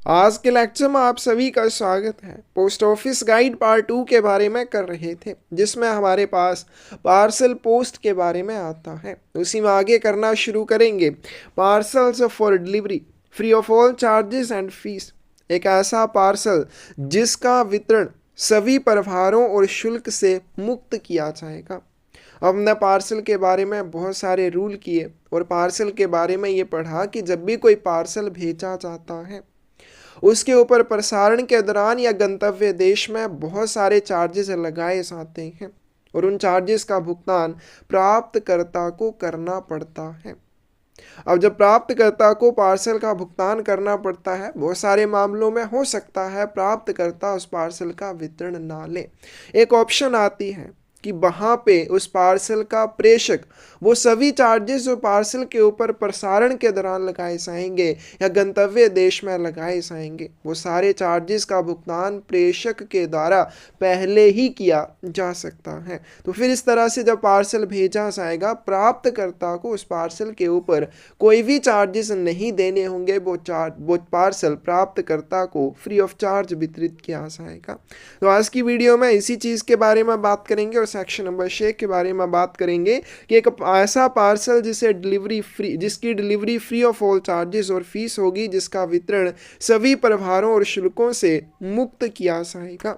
आज के लेक्चर में आप सभी का स्वागत है। पोस्ट ऑफिस गाइड पार्ट 2 के बारे में कर रहे थे, जिसमें हमारे पास पार्सल पोस्ट के बारे में आता है। उसी में आगे करना शुरू करेंगे। Parcels for delivery free of all charges and fees. एक ऐसा पार्सल जिसका वितरण सभी प्रभारों और शुल्क से मुक्त किया जाएगा। अब हमने पार्सल के बारे में बहुत सारे रूल किए और पार्सल के बारे में ये पढ़ा कि जब भी कोई पार्सल भेजा जाता है उसके ऊपर प्रसारण के दौरान या गंतव्य देश में बहुत सारे चार्जेस लगाए जाते हैं और उन चार्जेस का भुगतान प्राप्तकर्ता को करना पड़ता है। अब जब प्राप्तकर्ता को पार्सल का भुगतान करना पड़ता है, बहुत सारे मामलों में हो सकता है प्राप्तकर्ता उस पार्सल का वितरण ना ले। एक ऑप्शन आती है कि वहाँ पे उस पार्सल का प्रेषक वो सभी चार्जेस जो पार्सल के ऊपर प्रसारण के दौरान लगाए जाएंगे या गंतव्य देश में लगाए जाएंगे, वो सारे चार्जेस का भुगतान प्रेषक के द्वारा पहले ही किया जा सकता है। तो फिर इस तरह से जब पार्सल भेजा जाएगा, प्राप्तकर्ता को उस पार्सल के ऊपर कोई भी चार्जेस नहीं देने होंगे। वो पार्सल प्राप्तकर्ता को फ्री ऑफ चार्ज वितरित किया जाएगा। तो आज की वीडियो में इसी चीज़ के बारे में बात करेंगे और सेक्शन नंबर 6 के बारे में बात करेंगे कि एक ऐसा पार्सल जिसकी delivery free of all charges और फीस होगी, जिसका वितरण सभी प्रभारों और शुल्कों से मुक्त किया जाएगा।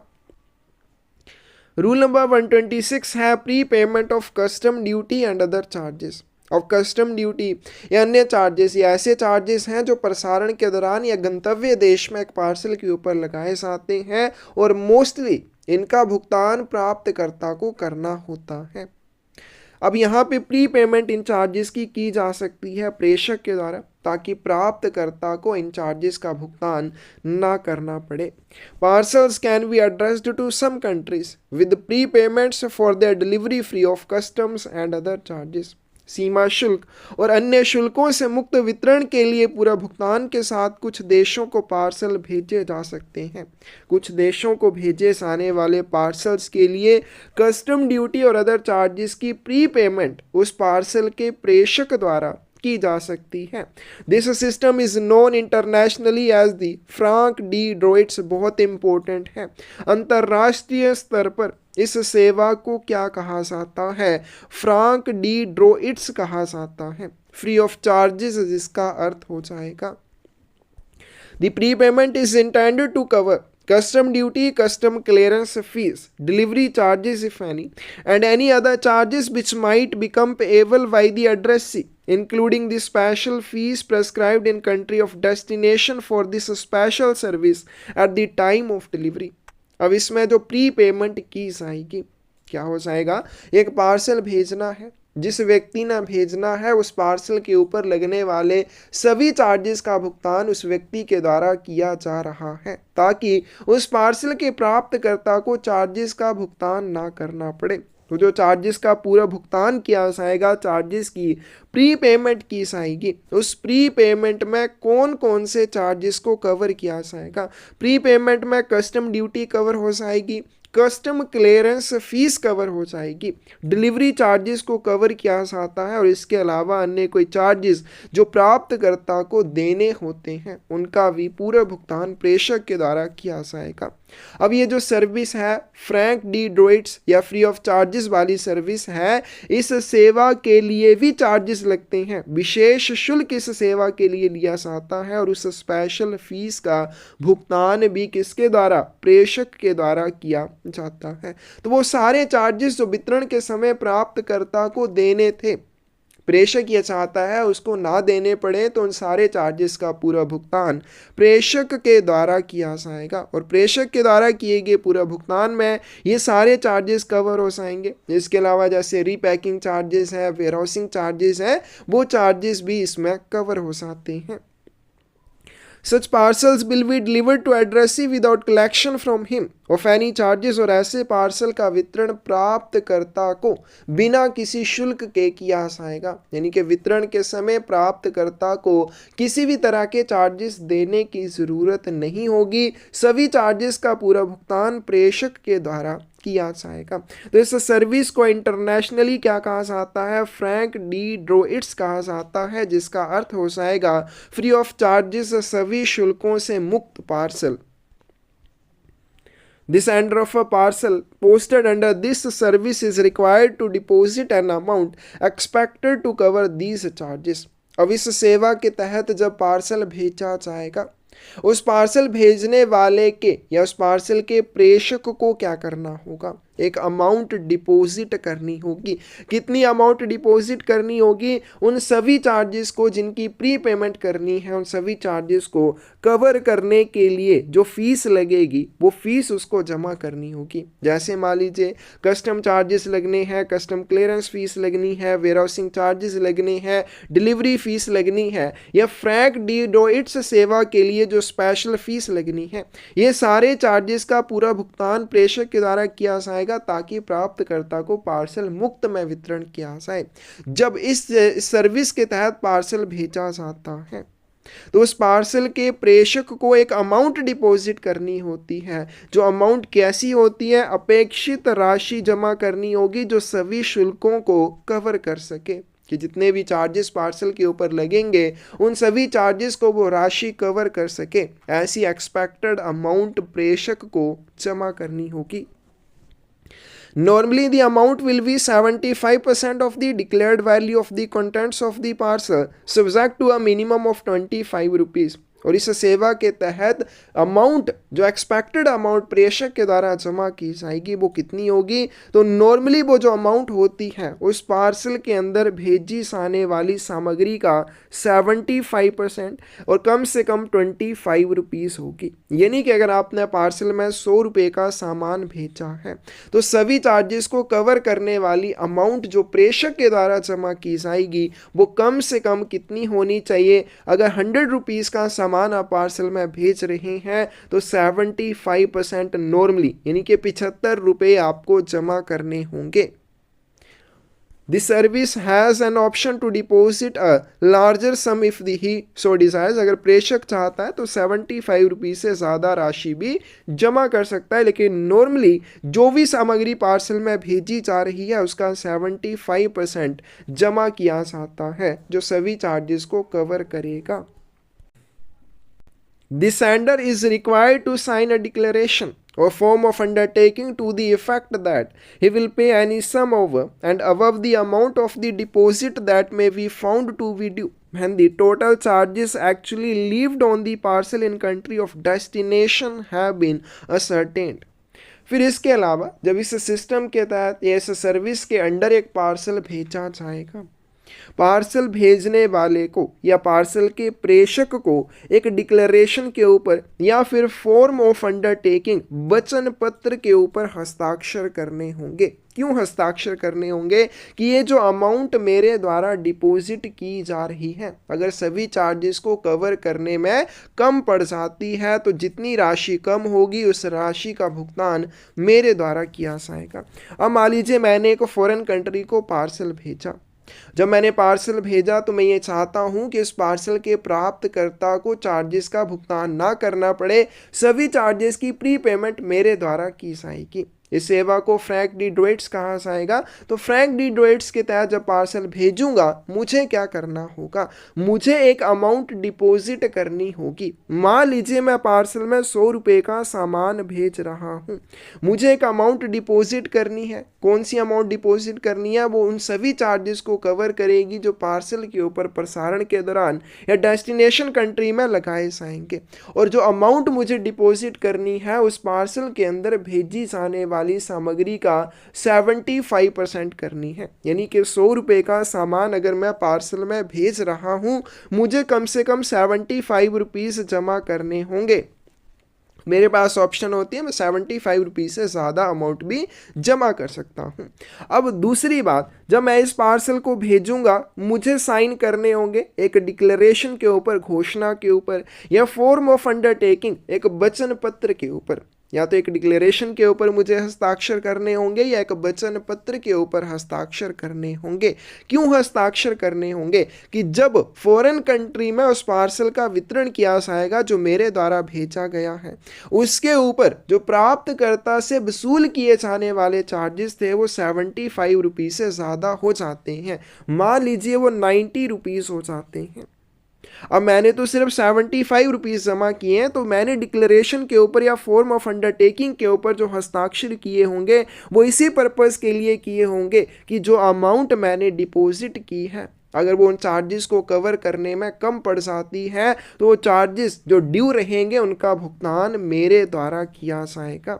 रूल नंबर 126 है pre payment of custom duty and other charges. और कस्टम ड्यूटी या अन्य चार्जेस या ऐसे चार्जेस हैं जो प्रसारण के दौरान या गंतव्य देश में एक पार्सल के ऊपर लगाए जाते हैं और मोस्टली इनका भुगतान प्राप्तकर्ता को करना होता है। अब यहाँ पे प्री पेमेंट इन चार्जेस की जा सकती है प्रेषक के द्वारा, ताकि प्राप्तकर्ता को इन चार्जेस का भुगतान ना करना पड़े। Parcels can be addressed to some countries with pre payments for their delivery free of customs and other charges. सीमा शुल्क और अन्य शुल्कों से मुक्त वितरण के लिए पूरा भुगतान के साथ कुछ देशों को पार्सल भेजे जा सकते हैं। कुछ देशों को भेजे जाने वाले पार्सल्स के लिए कस्टम ड्यूटी और अदर चार्जेस की प्री पेमेंट उस पार्सल के प्रेषक द्वारा की जा सकती है। This system is known internationally as the franc de droits. बहुत इंपॉर्टेंट है। अंतर्राष्ट्रीय स्तर पर इस सेवा को क्या कहा जाता है? फ्रांक डी ड्रोइट्स कहा जाता है। फ्री ऑफ चार्जेस जिसका अर्थ हो जाएगा the prepayment is intended to cover custom duty, custom clearance fees, delivery charges if any, and any other charges which might become payable by the addressee, including the special fees prescribed in country of destination for this special service at the time of delivery। अब इसमें जो pre payment की जाएगी, क्या हो जाएगा? एक parcel भेजना है, जिस व्यक्ति ने भेजना है उस पार्सल के ऊपर लगने वाले सभी चार्जेस का भुगतान उस व्यक्ति के द्वारा किया जा रहा है, ताकि उस पार्सल के प्राप्तकर्ता को चार्जेस का भुगतान ना करना पड़े। तो जो चार्जेस का पूरा भुगतान किया जाएगा, चार्जेस की प्री पेमेंट की जाएगी, उस प्री पेमेंट में कौन कौन से चार्जेस को कवर किया जाएगा? प्री पेमेंट में कस्टम ड्यूटी कवर हो जाएगी, कस्टम क्लियरेंस फीस कवर हो जाएगी, डिलीवरी चार्जेस को कवर किया जाता है और इसके अलावा अन्य कोई चार्जेस जो प्राप्तकर्ता को देने होते हैं उनका भी पूरा भुगतान प्रेषक के द्वारा किया जाएगा। अब ये जो सर्विस है फ्रैंक डी ड्रोइट्स या फ्री ऑफ चार्जेस वाली सर्विस है, इस सेवा के लिए भी चार्जेस लगते हैं। विशेष शुल्क इस सेवा के लिए लिया जाता है और उस स्पेशल फीस का भुगतान भी किसके द्वारा? प्रेषक के द्वारा किया जाता है। तो वो सारे चार्जेस जो वितरण के समय प्राप्तकर्ता को देने थे, प्रेषक ये चाहता है उसको ना देने पड़े, तो उन सारे चार्जेस का पूरा भुगतान प्रेषक के द्वारा किया जाएगा और प्रेषक के द्वारा किए गए पूरा भुगतान में ये सारे चार्जेस कवर हो जाएंगे। इसके अलावा जैसे रीपैकिंग चार्जेस है, वेयरहाउसिंग चार्जेस है, वो चार्जेस भी इसमें कवर हो जाते हैं। Such parcels will be delivered to addressee without collection from him of any charges। और ऐसे पार्सल का वितरण प्राप्तकर्ता को बिना किसी शुल्क के किया जाएगा, यानी कि वितरण के समय प्राप्तकर्ता को किसी भी तरह के चार्जेस देने की ज़रूरत नहीं होगी। सभी चार्जेस का पूरा भुगतान प्रेषक के द्वारा किया जाएगा। तो इस सर्विस को इंटरनेशनली क्या कहा जाता है? फ्रैंक डी ड्रोइट्स कहा जाता है, जिसका अर्थ हो जाएगा फ्री ऑफ चार्जेस, सभी शुल्कों से मुक्त parcel. The sender of a parcel posted under this service is required to deposit an amount expected to cover these charges. अब इस सेवा के तहत जब पार्सल भेजा जाएगा, उस पार्सल भेजने वाले के या उस पार्सल के प्रेषक को क्या करना होगा? एक अमाउंट डिपॉजिट करनी होगी। कितनी अमाउंट डिपॉजिट करनी होगी? उन सभी चार्जेस को जिनकी प्री पेमेंट करनी है, उन सभी चार्जेस को कवर करने के लिए जो फीस लगेगी वो फीस उसको जमा करनी होगी। जैसे मान लीजिए कस्टम चार्जेस लगने हैं, कस्टम क्लियरेंस फीस लगनी है, वेयरहाउसिंग चार्जेस लगने हैं, डिलीवरी फीस लगनी है, या फ्रैंक डीडोइट्स सेवा के लिए जो स्पेशल फीस लगनी है, ये सारे चार्जेस का पूरा भुगतान प्रेषक के द्वारा किया जाएगा ताकि प्राप्तकर्ता को पार्सल मुफ्त में वितरण किया जाए। जब इस सर्विस के तहत पार्सल भेजा जाता है तो उस पार्सल के प्रेषक को एक अमाउंट डिपॉजिट करनी होती है। जो अमाउंट कैसी होती है? अपेक्षित राशि जमा करनी होगी जो सभी शुल्कों को कवर कर सके, कि जितने भी चार्जेस पार्सल के ऊपर लगेंगे उन सभी चार्जेस को वो राशि कवर कर सके। ऐसी एक्सपेक्टेड अमाउंट प्रेषक को जमा करनी होगी। Normally, the amount will be 75% of the declared value of the contents of the parcel, subject to a minimum of 25 rupees. और इस सेवा के तहत अमाउंट जो एक्सपेक्टेड अमाउंट प्रेषक के द्वारा जमा की जाएगी वो कितनी होगी? तो नॉर्मली वो जो अमाउंट होती है उस पार्सल के अंदर भेजी जाने वाली सामग्री का 75% और कम से कम 25 रुपीज़ होगी। यानी कि अगर आपने पार्सल में 100 रुपये का सामान भेजा है तो सभी चार्जेस को कवर करने वाली अमाउंट जो प्रेषक के द्वारा जमा की जाएगी वो कम से कम कितनी होनी चाहिए? अगर 100 रुपीज़ का सामान आप पार्सल में भेज रहे हैं तो 75% नॉर्मली यानी कि 75 रुपये आपको जमा करने होंगे। The service has an option to deposit a larger sum if he so desires. अगर प्रेषक चाहता है तो 75 रुपीज़ से ज़्यादा राशि भी जमा कर सकता है, लेकिन नॉर्मली जो भी सामग्री पार्सल में भेजी जा रही है उसका 75% जमा किया जाता है जो सभी चार्जेस को कवर करेगा। The sender is required to sign a declaration or form of undertaking to the effect that he will pay any sum over and above the amount of the deposit that may be found to be due when the total charges actually levied on the parcel in country of destination have been ascertained. फिर इसके अलावा जब इस system के तहत या इस service के अंडर एक पार्सल भेजा जाएगा, पार्सल भेजने वाले को या पार्सल के प्रेषक को एक डिक्लेरेशन के ऊपर या फिर फॉर्म ऑफ अंडरटेकिंग वचन पत्र के ऊपर हस्ताक्षर करने होंगे। क्यों हस्ताक्षर करने होंगे? कि ये जो अमाउंट मेरे द्वारा डिपॉजिट की जा रही है अगर सभी चार्जेस को कवर करने में कम पड़ जाती है तो जितनी राशि कम होगी उस राशि का भुगतान मेरे द्वारा किया जाएगा। अब मान लीजिए मैंने एक फॉरेन कंट्री को पार्सल भेजा। जब मैंने पार्सल भेजा तो मैं ये चाहता हूं कि उस पार्सल के प्राप्तकर्ता को चार्जेस का भुगतान ना करना पड़े, सभी चार्जेस की प्री पेमेंट मेरे द्वारा की जाएगी। इस सेवा को फ्रैंक डीडोइट्स कहा जाएगा। तो फ्रैंक डीडोइट्स के तहत जब पार्सल भेजूंगा मुझे क्या करना होगा? मुझे एक अमाउंट डिपॉजिट करनी होगी। मान लीजिए मैं पार्सल में 100 रुपये का सामान भेज रहा हूँ, मुझे एक अमाउंट डिपॉजिट करनी है। कौन सी अमाउंट डिपॉजिट करनी है? वो उन सभी चार्जेस को कवर करेगी जो पार्सल के ऊपर प्रसारण के दौरान या डेस्टिनेशन कंट्री में लगाए जाएंगे। और जो अमाउंट मुझे डिपॉजिट करनी है उस पार्सल के अंदर भेजी जाने वाली सामग्री का 75% करनी है। यानी कि 100 रुपये का सामान अगर मैं पार्सल में भेज रहा हूं मुझे कम से कम 75 रुपीज़ जमा करने होंगे। मेरे पास ऑप्शन होती है मैं 75 रुपीज़ से ज़्यादा अमाउंट भी जमा कर सकता हूँ। अब दूसरी बात, जब मैं इस पार्सल को भेजूंगा मुझे साइन करने होंगे एक डिक्लेरेशन के ऊपर, घोषणा के ऊपर, या फॉर्म ऑफ अंडरटेकिंग एक वचन पत्र के ऊपर। या तो एक डिक्लेरेशन के ऊपर मुझे हस्ताक्षर करने होंगे या एक वचन पत्र के ऊपर हस्ताक्षर करने होंगे। क्यों हस्ताक्षर करने होंगे? कि जब फॉरेन कंट्री में उस पार्सल का वितरण किया जाएगा जो मेरे द्वारा भेजा गया है उसके ऊपर जो प्राप्तकर्ता से वसूल किए जाने वाले चार्जेस थे वो 75 रुपीज़ से ज़्यादा हो जाते हैं। मान लीजिए वो 90 रुपीज़ हो जाते हैं। अब मैंने तो सिर्फ 75 रुपीज़ जमा किए हैं, तो मैंने डिक्लेरेशन के ऊपर या फॉर्म ऑफ अंडरटेकिंग के ऊपर जो हस्ताक्षर किए होंगे वो इसी पर्पज़ के लिए किए होंगे कि जो अमाउंट मैंने डिपॉजिट की है अगर वो उन चार्जेस को कवर करने में कम पड़ जाती है तो वो चार्जेस जो ड्यू रहेंगे उनका भुगतान मेरे द्वारा किया जाएगा।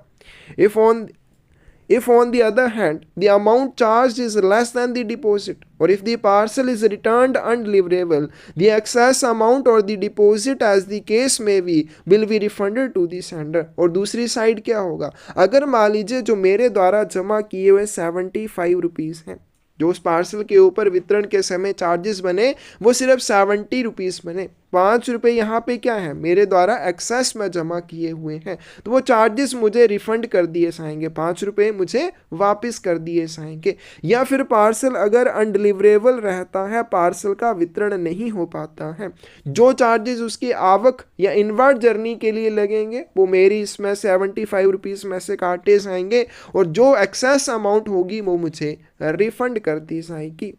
If on the other hand the amount charged is less than the deposit, or if the parcel is returned undeliverable, the excess amount or the deposit as the case may be will be refunded to the sender। और दूसरी side क्या होगा, अगर मान लीजिए जो मेरे द्वारा जमा किए हुए 75 रुपीज़ हैं, जो उस पार्सल के ऊपर वितरण के समय चार्जेस बने वो सिर्फ 70 रुपीज़ बने, 5 रुपये यहाँ पे क्या है मेरे द्वारा एक्सेस में जमा किए हुए हैं, तो वो चार्जेस मुझे रिफंड कर दिए जाएंगे, 5 रुपये मुझे वापस कर दिए जाएंगे। या फिर पार्सल अगर अनडिलीवरेबल रहता है, पार्सल का वितरण नहीं हो पाता है, जो चार्जेस उसकी आवक या इनवर्ड जर्नी के लिए लगेंगे वो मेरी इसमें 75 रुपीज़ में से काटे जाएंगे और जो एक्सेस अमाउंट होगी वो मुझे रिफंड कर दी जाएगी।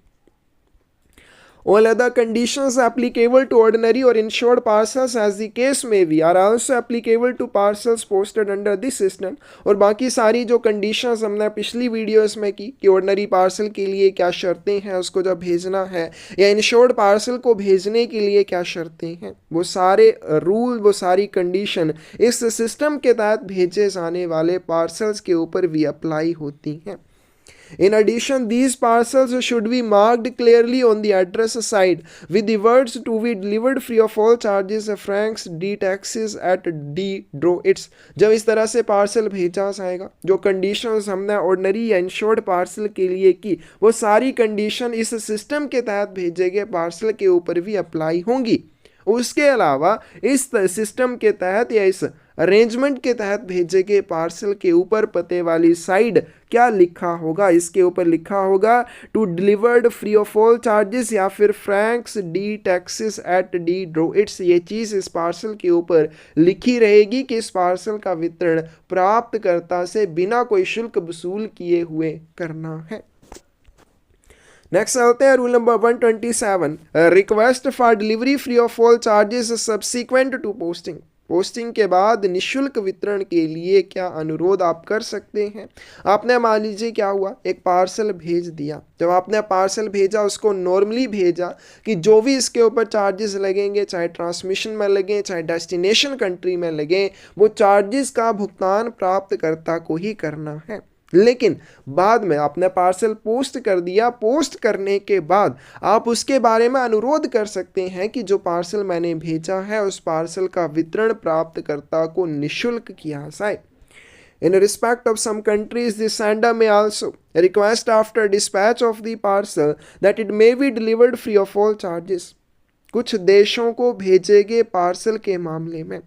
All other conditions applicable to ordinary or insured parcels as the case may be are also applicable to parcels posted under this system। और बाकी सारी जो conditions हमने पिछली वीडियोस में की कि ऑर्डिनरी पार्सल के लिए क्या शर्तें हैं उसको जब भेजना है या इंश्योर्ड पार्सल को भेजने के लिए क्या शर्तें हैं, वो सारे रूल वो सारी कंडीशन इस सिस्टम के तहत भेजे जाने वाले पार्सल्स के ऊपर भी अप्लाई होती हैं। In addition, these parcels should be marked clearly on the address side with the words to be delivered free of all charges, franks, D taxes at D draw its। जब इस तरह से parcel भेजा जाएगा, जो conditions हमने ordinary या insured parcel के लिए की वो सारी कंडीशन इस सिस्टम के तहत भेजे गए पार्सल के ऊपर भी अप्लाई होंगी। उसके अलावा इस सिस्टम के तहत या इस अरेंजमेंट के तहत भेजे गए पार्सल के ऊपर पते वाली साइड क्या लिखा होगा, इसके ऊपर लिखा होगा to delivered free of all charges या फिर francs de taxes et de droits. ये चीज़ इस पार्सल के ऊपर लिखी रहेगी कि इस पार्सल का वितरण प्राप्तकर्ता से बिना कोई शुल्क वसूल किए हुए करना है। नेक्स्ट चलते हैं rule number 127, request for delivery free of all charges subsequent to posting. Posting के बाद निशुल्क वितरण के लिए क्या अनुरोध आप कर सकते हैं। आपने मान लीजिए क्या हुआ, एक पार्सल भेज दिया, जब आपने पार्सल भेजा उसको नॉर्मली भेजा कि जो भी इसके ऊपर चार्जेस लगेंगे, चाहे ट्रांसमिशन में लगें चाहे डेस्टिनेशन कंट्री में लगें, वो चार्जेस का भुगतान प्राप्तकर्ता को ही करना है। लेकिन बाद में आपने पार्सल पोस्ट कर दिया, पोस्ट करने के बाद आप उसके बारे में अनुरोध कर सकते हैं कि जो पार्सल मैंने भेजा है उस पार्सल का वितरण प्राप्तकर्ता को निःशुल्क किया जाए। In respect of some countries, the sender may also request after dispatch of the parcel that it may be delivered free of all charges। कुछ देशों को भेजे गए पार्सल के मामले में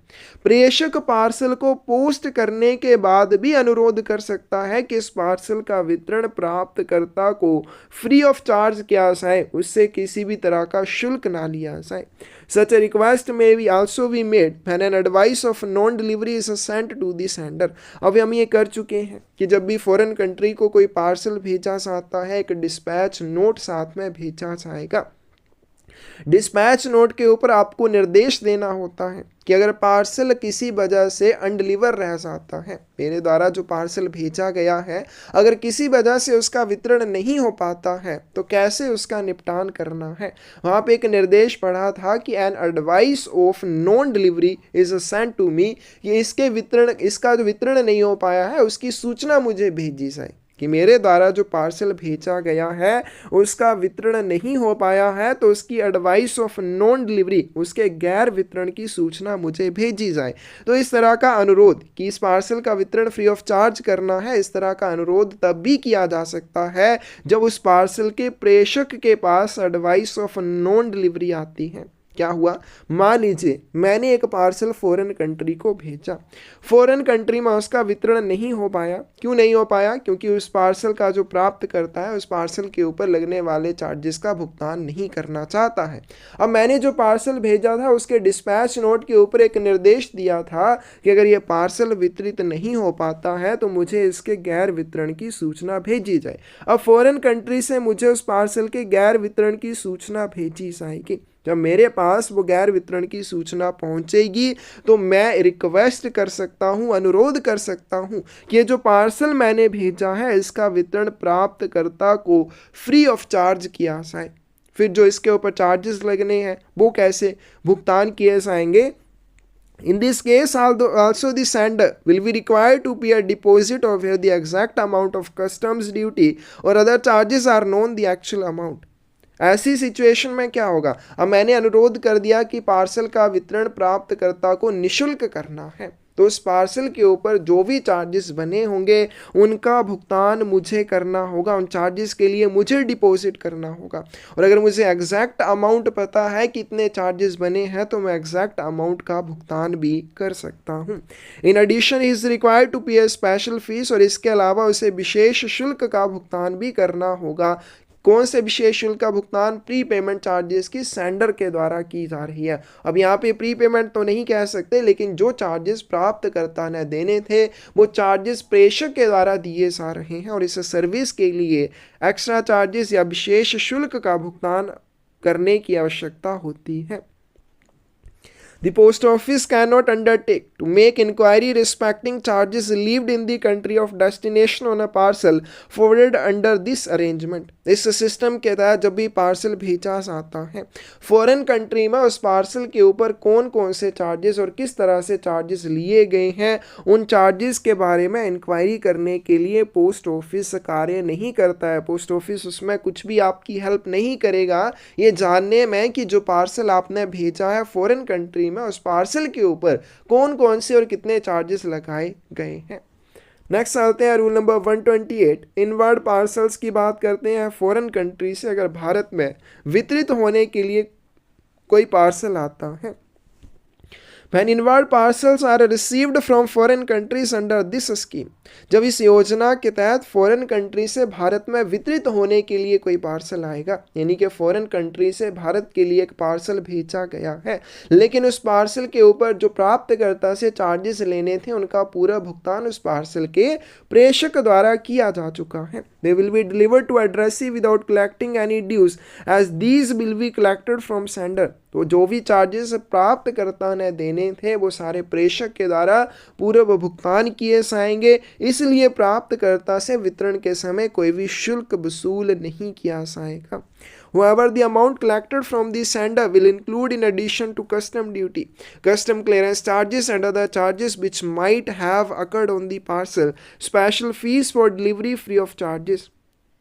प्रेषक पार्सल को पोस्ट करने के बाद भी अनुरोध कर सकता है कि इस पार्सल का वितरण प्राप्तकर्ता को फ्री ऑफ चार्ज किया जाए, उससे किसी भी तरह का शुल्क ना लिया जाए। Such a request may be also be made when an advice of non-delivery is sent to the sender। अब हम ये कर चुके हैं कि जब भी फॉरेन कंट्री को कोई पार्सल भेजा जाता है एक डिस्पैच नोट साथ में भेजा जाएगा। डिस्पैच नोट के ऊपर आपको निर्देश देना होता है कि अगर पार्सल किसी वजह से अनडिलीवर रह जाता है, मेरे द्वारा जो पार्सल भेजा गया है अगर किसी वजह से उसका वितरण नहीं हो पाता है तो कैसे उसका निपटान करना है। वहाँ पे एक निर्देश पढ़ा था कि an advice of non delivery is sent to me, कि इसका जो वितरण नहीं हो पाया है उसकी सूचना मुझे भेजी जाए, कि मेरे द्वारा जो पार्सल भेजा गया है उसका वितरण नहीं हो पाया है तो उसकी एडवाइस ऑफ नॉन डिलीवरी, उसके गैर वितरण की सूचना मुझे भेजी जाए। तो इस तरह का अनुरोध कि इस पार्सल का वितरण फ्री ऑफ चार्ज करना है, इस तरह का अनुरोध तब भी किया जा सकता है जब उस पार्सल के प्रेषक के पास एडवाइस ऑफ नॉन डिलीवरी आती है। क्या हुआ, मान लीजिए मैंने एक पार्सल फॉरेन कंट्री को भेजा, फॉरेन कंट्री में उसका वितरण नहीं हो पाया। क्यों नहीं हो पाया? क्योंकि उस पार्सल का जो प्राप्त करता है उस पार्सल के ऊपर लगने वाले चार्जेस का भुगतान नहीं करना चाहता है। अब मैंने जो पार्सल भेजा था उसके डिस्पैच नोट के ऊपर एक निर्देश दिया था कि अगर ये पार्सल वितरित नहीं हो पाता है तो मुझे इसके गैर वितरण की सूचना भेजी जाए। अब फॉरेन कंट्री से मुझे उस पार्सल के गैर वितरण की सूचना भेजी जाएगी, जब मेरे पास वो गैर वितरण की सूचना पहुंचेगी तो मैं रिक्वेस्ट कर सकता हूं, अनुरोध कर सकता हूं कि ये जो पार्सल मैंने भेजा है इसका वितरण प्राप्तकर्ता को फ्री ऑफ चार्ज किया जाए। फिर जो इसके ऊपर चार्जेस लगने हैं वो कैसे भुगतान किए जाएंगे? In this case, also the sender will be required to pay a deposit of where the exact amount of customs duty or other charges are known the actual amount. ऐसी सिचुएशन में क्या होगा? अब मैंने अनुरोध कर दिया कि पार्सल का वितरण प्राप्तकर्ता को निशुल्क करना है, तो उस पार्सल के ऊपर जो भी चार्जेस बने होंगे उनका भुगतान मुझे करना होगा, उन चार्जेस के लिए मुझे डिपॉजिट करना होगा। और अगर मुझे एग्जैक्ट अमाउंट पता है कितने चार्जेस बने हैं तो मैं एग्जैक्ट अमाउंट का भुगतान भी कर सकता हूँ। In addition is required to pay special fees, और इसके अलावा उसे विशेष शुल्क का भुगतान भी करना होगा। कौन से विशेष शुल्क का भुगतान? प्री पेमेंट चार्जेस की सेंडर के द्वारा की जा रही है। अब यहाँ पे प्री पेमेंट तो नहीं कह सकते, लेकिन जो चार्जेस प्राप्तकर्ता ने देने थे वो चार्जेस प्रेषक के द्वारा दिए जा रहे हैं, और इस सर्विस के लिए एक्स्ट्रा चार्जेस या विशेष शुल्क का भुगतान करने की आवश्यकता होती है। The post office cannot undertake to make inquiry respecting charges levied in the country of destination on a parcel forwarded under this arrangement. इस सिस्टम के तहत जब भी पार्सल भेजा जाता है फॉरेन कंट्री में, उस पार्सल के ऊपर कौन कौन से चार्जेस और किस तरह से चार्जेस लिए गए हैं, उन चार्जेस के बारे में इंक्वायरी करने के लिए पोस्ट ऑफिस कार्य नहीं करता है। पोस्ट ऑफिस उसमें कुछ भी आपकी हेल्प नहीं करेगा ये जानने में कि जो पार्सल आपने भेजा है फॉरेन कंट्री में उस पार्सल के ऊपर कौन कौन से और कितने चार्जेस लगाए गए हैं। नेक्स्ट आते हैं रूल नंबर 128, इनवर्ड पार्सल्स की बात करते हैं। फॉरेन कंट्री से अगर भारत में वितरित होने के लिए कोई पार्सल आता है, When inward parcels are received from foreign countries under this scheme, जब इस योजना के तहत फॉरेन कंट्री से भारत में वितरित होने के लिए कोई पार्सल आएगा, यानी कि फॉरेन कंट्री से भारत के लिए एक पार्सल भेजा गया है, लेकिन उस पार्सल के ऊपर जो प्राप्तकर्ता से चार्जेस लेने थे उनका पूरा भुगतान उस पार्सल के प्रेषक द्वारा किया जा चुका है। They will be delivered to addressee without collecting any dues as these will be collected from sender. तो जो भी चार्जेस प्राप्तकर्ता ने देने थे वो सारे प्रेषक के द्वारा पूर्व भुगतान किए जाएंगे, इसलिए प्राप्तकर्ता से वितरण के समय कोई भी शुल्क वसूल नहीं किया जाएगा। However, the amount collected from the sender will include, in addition to custom duty, custom clearance charges and other charges which might have occurred on the parcel, special fees for delivery free of charges.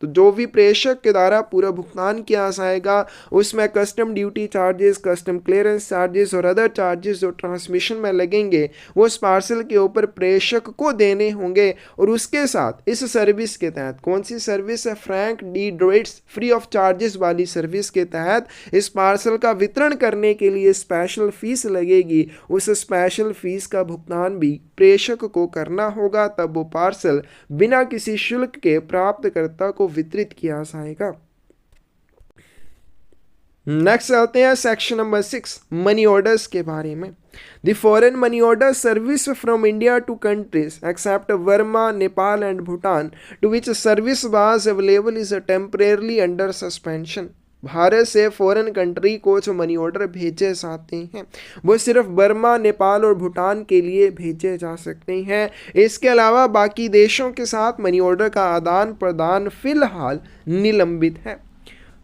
तो जो भी प्रेषक के द्वारा पूरा भुगतान किया जाएगा उसमें custom duty charges, custom clearance charges और अदर चार्जेस जो ट्रांसमिशन में लगेंगे वो उस पार्सल के ऊपर प्रेषक को देने होंगे। और उसके साथ इस सर्विस के तहत, कौन सी सर्विस है? Franc de droits free of charges वाली सर्विस के तहत इस पार्सल का वितरण करने के लिए स्पेशल फीस लगेगी। उस स्पेशल फीस का भुगतान भी प्रेषक को करना होगा, तब वो पार्सल बिना किसी शुल्क के प्राप्तकर्ता को वितरित किया जाएगा। नेक्स्ट आते हैं सेक्शन नंबर 6, मनी ऑर्डर्स के बारे में। The foreign money order service from India to countries except Burma, Nepal and Bhutan to which service was available is temporarily under suspension. Bharat से फॉरेन कंट्री को जो मनी ऑर्डर भेजे जाते हैं वो सिर्फ बर्मा, नेपाल और भूटान के लिए भेजे जा सकते हैं। इसके अलावा बाकी देशों के साथ मनी ऑर्डर का आदान प्रदान फिलहाल निलंबित है।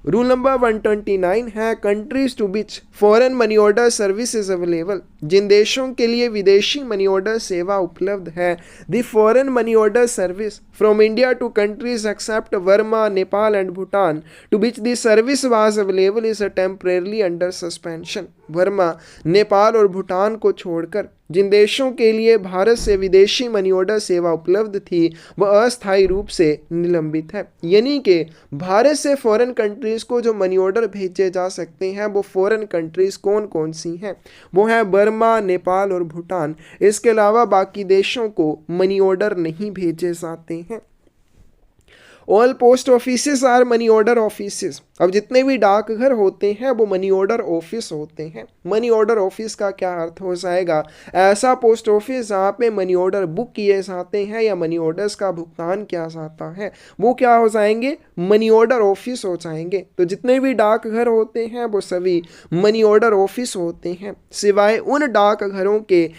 रूल नंबर 129 है countries to which foreign money order service is available. जिन देशों के लिए विदेशी मनी ऑर्डर सेवा उपलब्ध है। The foreign money order service from India to countries except Burma, Nepal and Bhutan to which the service was available is temporarily under suspension. Burma, Nepal और भूटान को छोड़कर जिन देशों के लिए भारत से विदेशी मनी ऑर्डर सेवा उपलब्ध थी वह अस्थायी रूप से निलंबित है। यानी कि भारत से फॉरेन कंट्रीज को जो मनी ऑर्डर भेजे जा सकते हैं वो फॉरेन कंट्रीज कौन कौन सी हैं? वो है बर्मा, नेपाल और भूटान। इसके अलावा बाकी देशों को मनी ऑर्डर नहीं भेजे जाते हैं। All post offices are money order offices. अब जितने भी डाकघर होते हैं वो मनी ऑर्डर ऑफिस होते हैं। मनी ऑर्डर ऑफिस का क्या अर्थ हो जाएगा? ऐसा पोस्ट ऑफिस जहाँ पे मनी ऑर्डर बुक किए जाते हैं या मनी ऑर्डर्स का भुगतान किया जाता है, वो क्या हो जाएंगे? मनी ऑर्डर ऑफिस हो जाएंगे। तो जितने भी डाकघर होते हैं वो सभी मनी ऑर्डर ऑफिस होते हैं, सिवाय उन डाकघरों के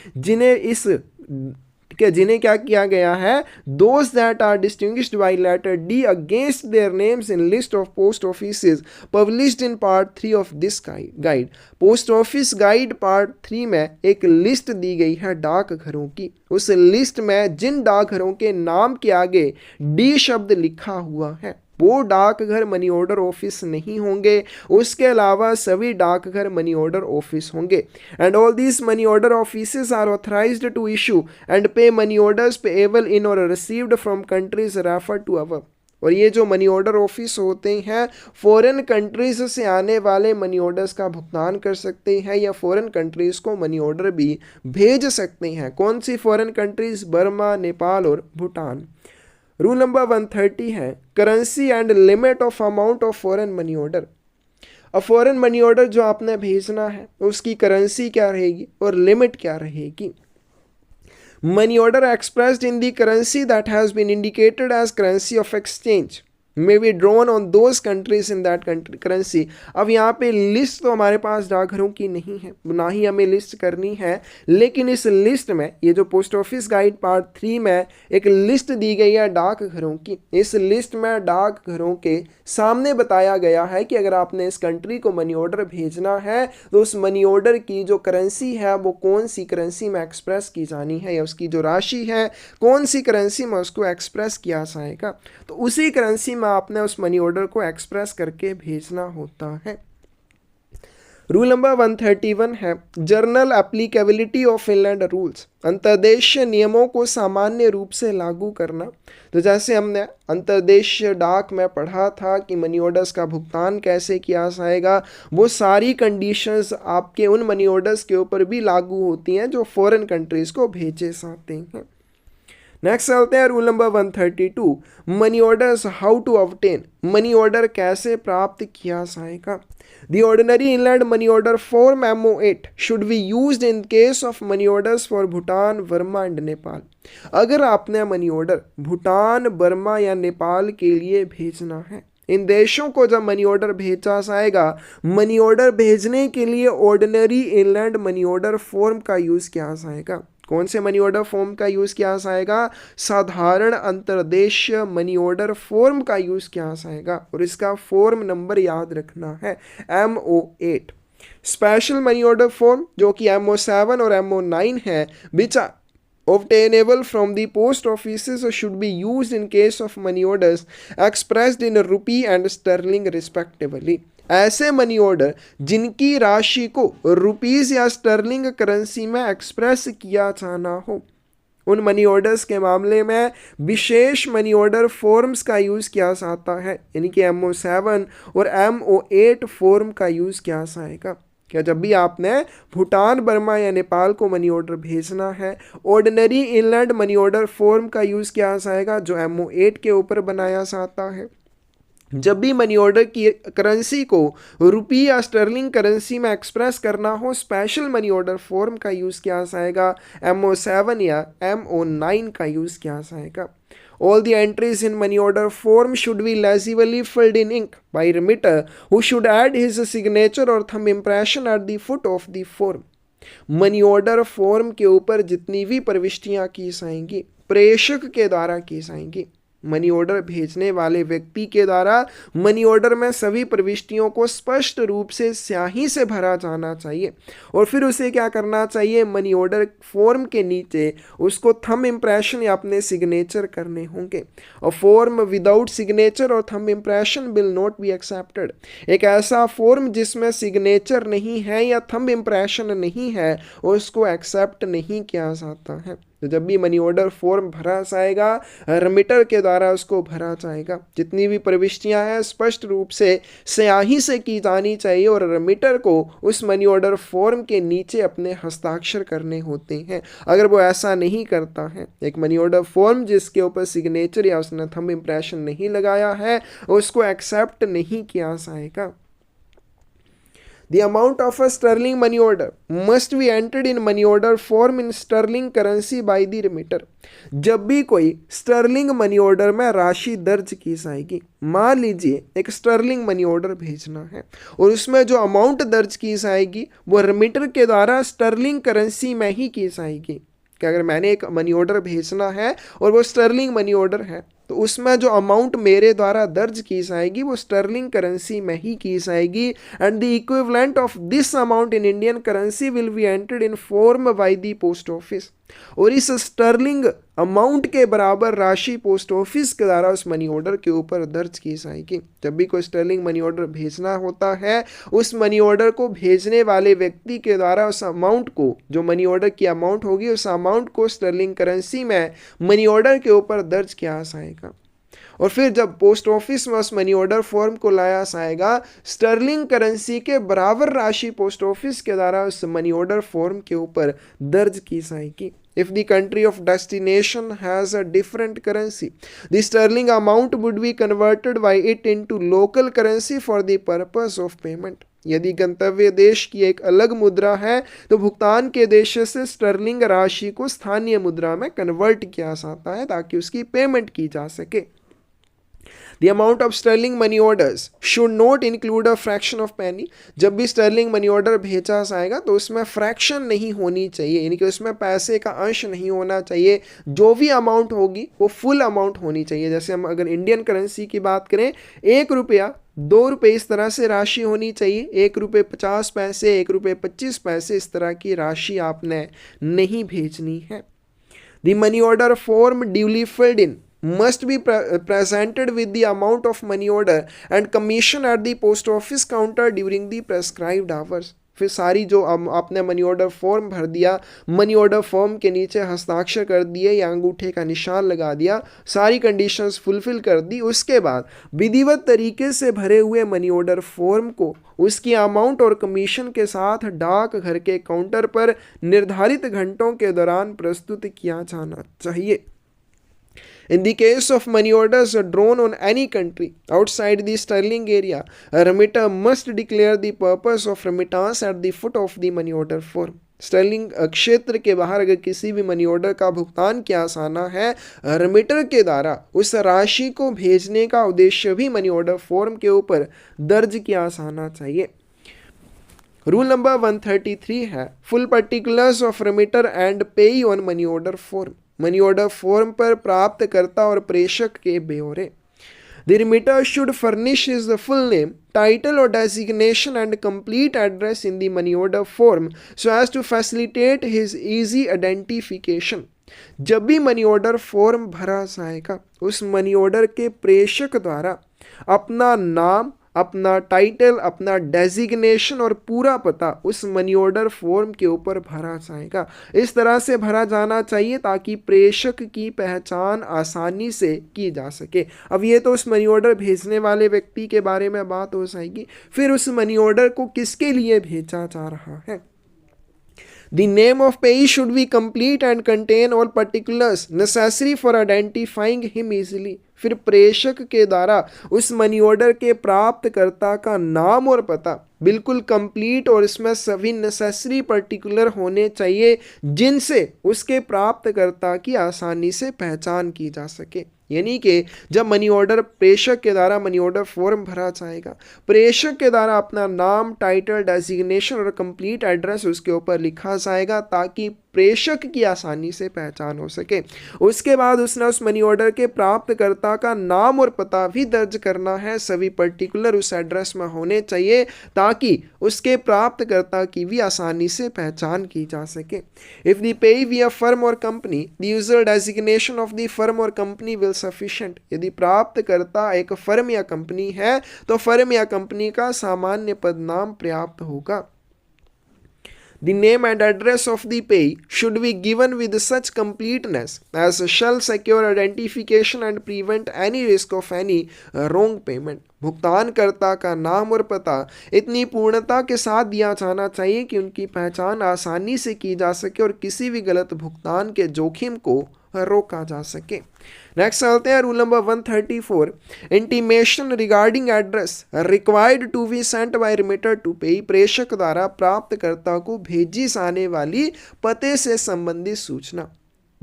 जिन्हें क्या किया गया है? Those that are distinguished by letter D against their names in list of post offices published in part 3 of this guide. Post office guide part 3 में एक लिस्ट दी गई है डाकघरों की। उस लिस्ट में जिन डाकघरों के नाम के आगे डी शब्द लिखा हुआ है वो डाकघर मनी ऑर्डर ऑफिस नहीं होंगे, उसके अलावा सभी डाकघर मनी ऑर्डर ऑफिस होंगे। And all these money order offices are authorised to issue and pay money orders payable in और received from countries refer to above. और ये जो मनी ऑर्डर ऑफिस होते हैं फॉरेन कंट्रीज से आने वाले मनी ऑर्डर्स का भुगतान कर सकते हैं या फॉरेन कंट्रीज को मनी ऑर्डर भी भेज सकते हैं। कौन सी फॉरेन कंट्रीज? बर्मा, नेपाल और भूटान। रूल नंबर 130 है currency and limit of amount of foreign money order. अब फॉरेन मनी ऑर्डर जो आपने भेजना है उसकी करेंसी क्या रहेगी और लिमिट क्या रहेगी? Money order expressed in the currency that has been indicated as currency of exchange may be drawn on those countries in that currency. अब यहाँ पे लिस्ट तो हमारे पास डाकघरों की नहीं है, ना ही हमें लिस्ट करनी है, लेकिन इस लिस्ट में ये जो पोस्ट ऑफिस गाइड पार्ट 3 में एक लिस्ट दी गई है डाकघरों की। इस लिस्ट में डाकघरों के सामने बताया गया है कि अगर आपने इस कंट्री को मनी ऑर्डर भेजना है तो उस मनी ऑर्डर की जो करेंसी है वो कौन सी करेंसी में एक्सप्रेस की जानी है, या उसकी जो राशि है कौन सी करेंसी में उसको एक्सप्रेस किया जाएगा। तो उसी करेंसी में आपने उस मनी ऑर्डर को एक्सप्रेस करके भेजना होता है। रूल नंबर 131 है journal applicability of inland rules. अंतर्देशीय नियमों को सामान्य रूप से लागू करना। तो जैसे हमने अंतर्देशीय डाक में पढ़ा था कि मनी ऑर्डर्स का भुगतान कैसे किया जाएगा, वो सारी कंडीशंस आपके उन मनी ऑर्डर्स के ऊपर भी लागू होती हैं जो फॉरेन कंट्रीज को भेजे जाते हैं। नेक्स्ट चलते हैं rule number 132 money orders how to obtain. Money order कैसे प्राप्त किया जाएगा? The ordinary inland money order form MO8 should be used in case of money orders for Bhutan, Burma and Nepal। अगर आपने मनी ऑर्डर भूटान, बर्मा या नेपाल के लिए भेजना है, इन देशों को जब मनी ऑर्डर भेजा जाएगा, मनी ऑर्डर भेजने के लिए ordinary inland money order form का यूज़ किया जाएगा। कौन से मनी ऑर्डर फॉर्म का यूज़ किया जाएगा? साधारण अंतर्देशीय मनी ऑर्डर फॉर्म का यूज़ किया जाएगा और इसका फॉर्म नंबर याद रखना है MO8। Special money order form जो कि MO7 और MO9 है विच obtainable from the post offices should be used in case of money orders expressed in rupee and sterling respectively। ऐसे मनी ऑर्डर जिनकी राशि को रुपीस या स्टर्लिंग करेंसी में एक्सप्रेस किया जाना हो, उन मनी ऑर्डर्स के मामले में विशेष मनी ऑर्डर फॉर्म्स का यूज़ किया जाता है, यानी कि MO7 और MO8 फॉर्म का यूज़ किया जाएगा। क्या जब भी आपने भूटान, बर्मा या नेपाल को मनी ऑर्डर भेजना है, ordinary inland money order form का यूज़ किया जाएगा जो MO8 के ऊपर बनाया जाता है। जब भी मनी ऑर्डर की करेंसी को रुपी या स्टर्लिंग करेंसी में एक्सप्रेस करना हो, स्पेशल मनी ऑर्डर फॉर्म का यूज़ किया जाएगा, MO7 या MO9 का यूज़ किया जाएगा। All the entries in money order form should be legibly filled in ink by remitter, who should add his signature or thumb impression at the foot of the form। Money order form के ऊपर जितनी भी प्रविष्टियां की जाएंगी प्रेषक के द्वारा की जाएंगी। मनी ऑर्डर भेजने वाले व्यक्ति के द्वारा मनी ऑर्डर में सभी प्रविष्टियों को स्पष्ट रूप से स्याही से भरा जाना चाहिए और फिर उसे क्या करना चाहिए? मनी ऑर्डर फॉर्म के नीचे उसको थंब इम्प्रेशन या अपने सिग्नेचर करने होंगे। और फॉर्म विदाउट सिग्नेचर और thumb impression will not be accepted. एक ऐसा फॉर्म जिसमें सिग्नेचर नहीं है या थंब इम्प्रेशन नहीं है उसको एक्सेप्ट नहीं किया जाता है। तो जब भी मनी ऑर्डर फॉर्म भरा जाएगा रेमिटर के द्वारा उसको भरा जाएगा। जितनी भी प्रविष्टियां हैं स्पष्ट रूप से स्याही से की जानी चाहिए और रेमिटर को उस मनी ऑर्डर फॉर्म के नीचे अपने हस्ताक्षर करने होते हैं। अगर वो ऐसा नहीं करता है, एक मनी ऑर्डर फॉर्म जिसके ऊपर सिग्नेचर या उसने थंब इंप्रेशन नहीं लगाया है, उसको एक्सेप्ट नहीं किया जाएगा। The amount of a sterling money order must be entered in money order form in sterling currency by the remitter। जब भी कोई स्टर्लिंग मनी ऑर्डर में राशि दर्ज की जाएगी, मान लीजिए एक स्टर्लिंग मनी ऑर्डर भेजना है और उसमें जो अमाउंट दर्ज की जाएगी वो रेमिटर के द्वारा स्टर्लिंग करेंसी में ही की जाएगी। कि अगर मैंने एक मनी ऑर्डर भेजना है और वो स्टर्लिंग मनी ऑर्डर है तो उसमें जो अमाउंट मेरे द्वारा दर्ज की जाएगी वो स्टर्लिंग करेंसी में ही की जाएगी and the equivalent of this amount in Indian currency will be entered in form by the post office. और इस स्टर्लिंग अमाउंट के बराबर राशि पोस्ट ऑफिस के द्वारा उस मनी ऑर्डर के ऊपर दर्ज की जाएगी। जब भी कोई स्टर्लिंग मनी ऑर्डर भेजना होता है, उस मनी ऑर्डर को भेजने वाले व्यक्ति के द्वारा उस अमाउंट को, जो मनी ऑर्डर की अमाउंट होगी, उस अमाउंट को स्टर्लिंग करेंसी में मनी ऑर्डर के ऊपर दर्ज किया जाएगा। और फिर जब पोस्ट ऑफिस में उस मनी ऑर्डर फॉर्म को लाया जाएगा, स्टर्लिंग करेंसी के बराबर राशि पोस्ट ऑफिस के द्वारा उस मनी ऑर्डर फॉर्म के ऊपर दर्ज की जाएगी। If the country of destination has a different currency, the sterling amount would be converted by it into local currency for the purpose of payment। यदि गंतव्य देश की एक अलग मुद्रा है तो भुगतान के देश से स्टर्लिंग राशि को स्थानीय मुद्रा में कन्वर्ट किया जाता है ताकि उसकी पेमेंट की जा सके। The amount of sterling money orders should not include a fraction of penny। जब भी स्टर्लिंग मनी ऑर्डर भेजा जाएगा तो उसमें फ्रैक्शन नहीं होनी चाहिए, यानी कि उसमें पैसे का अंश नहीं होना चाहिए। जो भी अमाउंट होगी वो फुल अमाउंट होनी चाहिए। जैसे हम अगर इंडियन करेंसी की बात करें, 1 रुपया, 2 रुपये, इस तरह से राशि होनी चाहिए। 1 रुपये 50 पैसे, 1 रुपये 25 पैसे, इस तरह की राशि आपने नहीं भेजनी है। The money order form duly filled in must be presented with the amount of money order and commission at the post office counter during the prescribed hours। फिर सारी जो आपने मनी ऑर्डर फॉर्म भर दिया, मनी ऑर्डर फॉर्म के नीचे हस्ताक्षर कर दिए या अंगूठे का निशान लगा दिया, सारी कंडीशंस फुलफिल कर दी, उसके बाद विधिवत तरीके से भरे हुए मनी ऑर्डर फॉर्म को उसकी अमाउंट और कमीशन के साथ डाक घर के काउंटर पर निर्धारित घंटों के दौरान प्रस्तुत किया जाना चाहिए। In the case of money orders drawn on any country outside the sterling area, a remitter must declare the purpose of remittance at the foot of the money order form। Sterling क्षेत्र के बाहर अगर किसी भी money order का भुगतान किया जाना है, रेमिटर के द्वारा उस राशि को भेजने का उद्देश्य भी मनी ऑर्डर फॉर्म के ऊपर दर्ज किया जाना चाहिए। रूल नंबर 133 है full particulars of remitter and पेई on money order form. Money order form पर प्राप्तकर्ता और प्रेषक के ब्यौरे। The remitter should furnish his full name, title or designation and complete address in the money order form so as to facilitate his easy identification। जब भी money order form भरा जाएगा, उस मनी ऑर्डर के प्रेषक द्वारा अपना नाम, अपना टाइटल, अपना डेजिग्नेशन और पूरा पता उस मनी ऑर्डर फॉर्म के ऊपर भरा जाएगा। इस तरह से भरा जाना चाहिए ताकि प्रेषक की पहचान आसानी से की जा सके। अब ये तो उस मनी ऑर्डर भेजने वाले व्यक्ति के बारे में बात हो जाएगी। फिर उस मनी ऑर्डर को किसके लिए भेजा जा रहा है। The name of payee should be complete and contain all particulars necessary for identifying him easily। फिर प्रेषक के द्वारा उस मनी ऑर्डर के प्राप्तकर्ता का नाम और पता बिल्कुल कंप्लीट और इसमें सभी नेसेसरी पर्टिकुलर होने चाहिए जिनसे उसके प्राप्तकर्ता की आसानी से पहचान की जा सके। यानी कि जब मनी ऑर्डर प्रेषक के द्वारा मनी ऑर्डर फॉर्म भरा जाएगा, प्रेषक के द्वारा अपना नाम, टाइटल, डेजिग्नेशन और कंप्लीट एड्रेस उसके ऊपर लिखा जाएगा ताकि प्रेषक की आसानी से पहचान हो सके। उसके बाद उसने उस मनी ऑर्डर के प्राप्तकर्ता का नाम और पता भी दर्ज करना है। सभी पर्टिकुलर उस एड्रेस में होने चाहिए ताकि उसके प्राप्तकर्ता की भी आसानी से पहचान की जा सके। इफ द पेई बी अ फर्म और company, the usual designation of the firm और कंपनी विल सफिशिएंट। यदि प्राप्तकर्ता एक फर्म या कंपनी है तो फर्म या कंपनी का सामान्य पद नाम पर्याप्त होगा। The name and address of the payee should be given with such completeness as shall secure identification and prevent any risk of any wrong payment. भुगतानकर्ता का नाम और पता इतनी पूर्णता के साथ दिया जाना चाहिए कि उनकी पहचान आसानी से की जा सके और किसी भी गलत भुगतान के जोखिम को रोका जा सके। नेक्स्ट चलते हैं rule number 134। Intimation regarding address required to be sent by remitter to payee. प्रेषक द्वारा प्राप्तकर्ता को भेजी जाने वाली पते से संबंधित सूचना।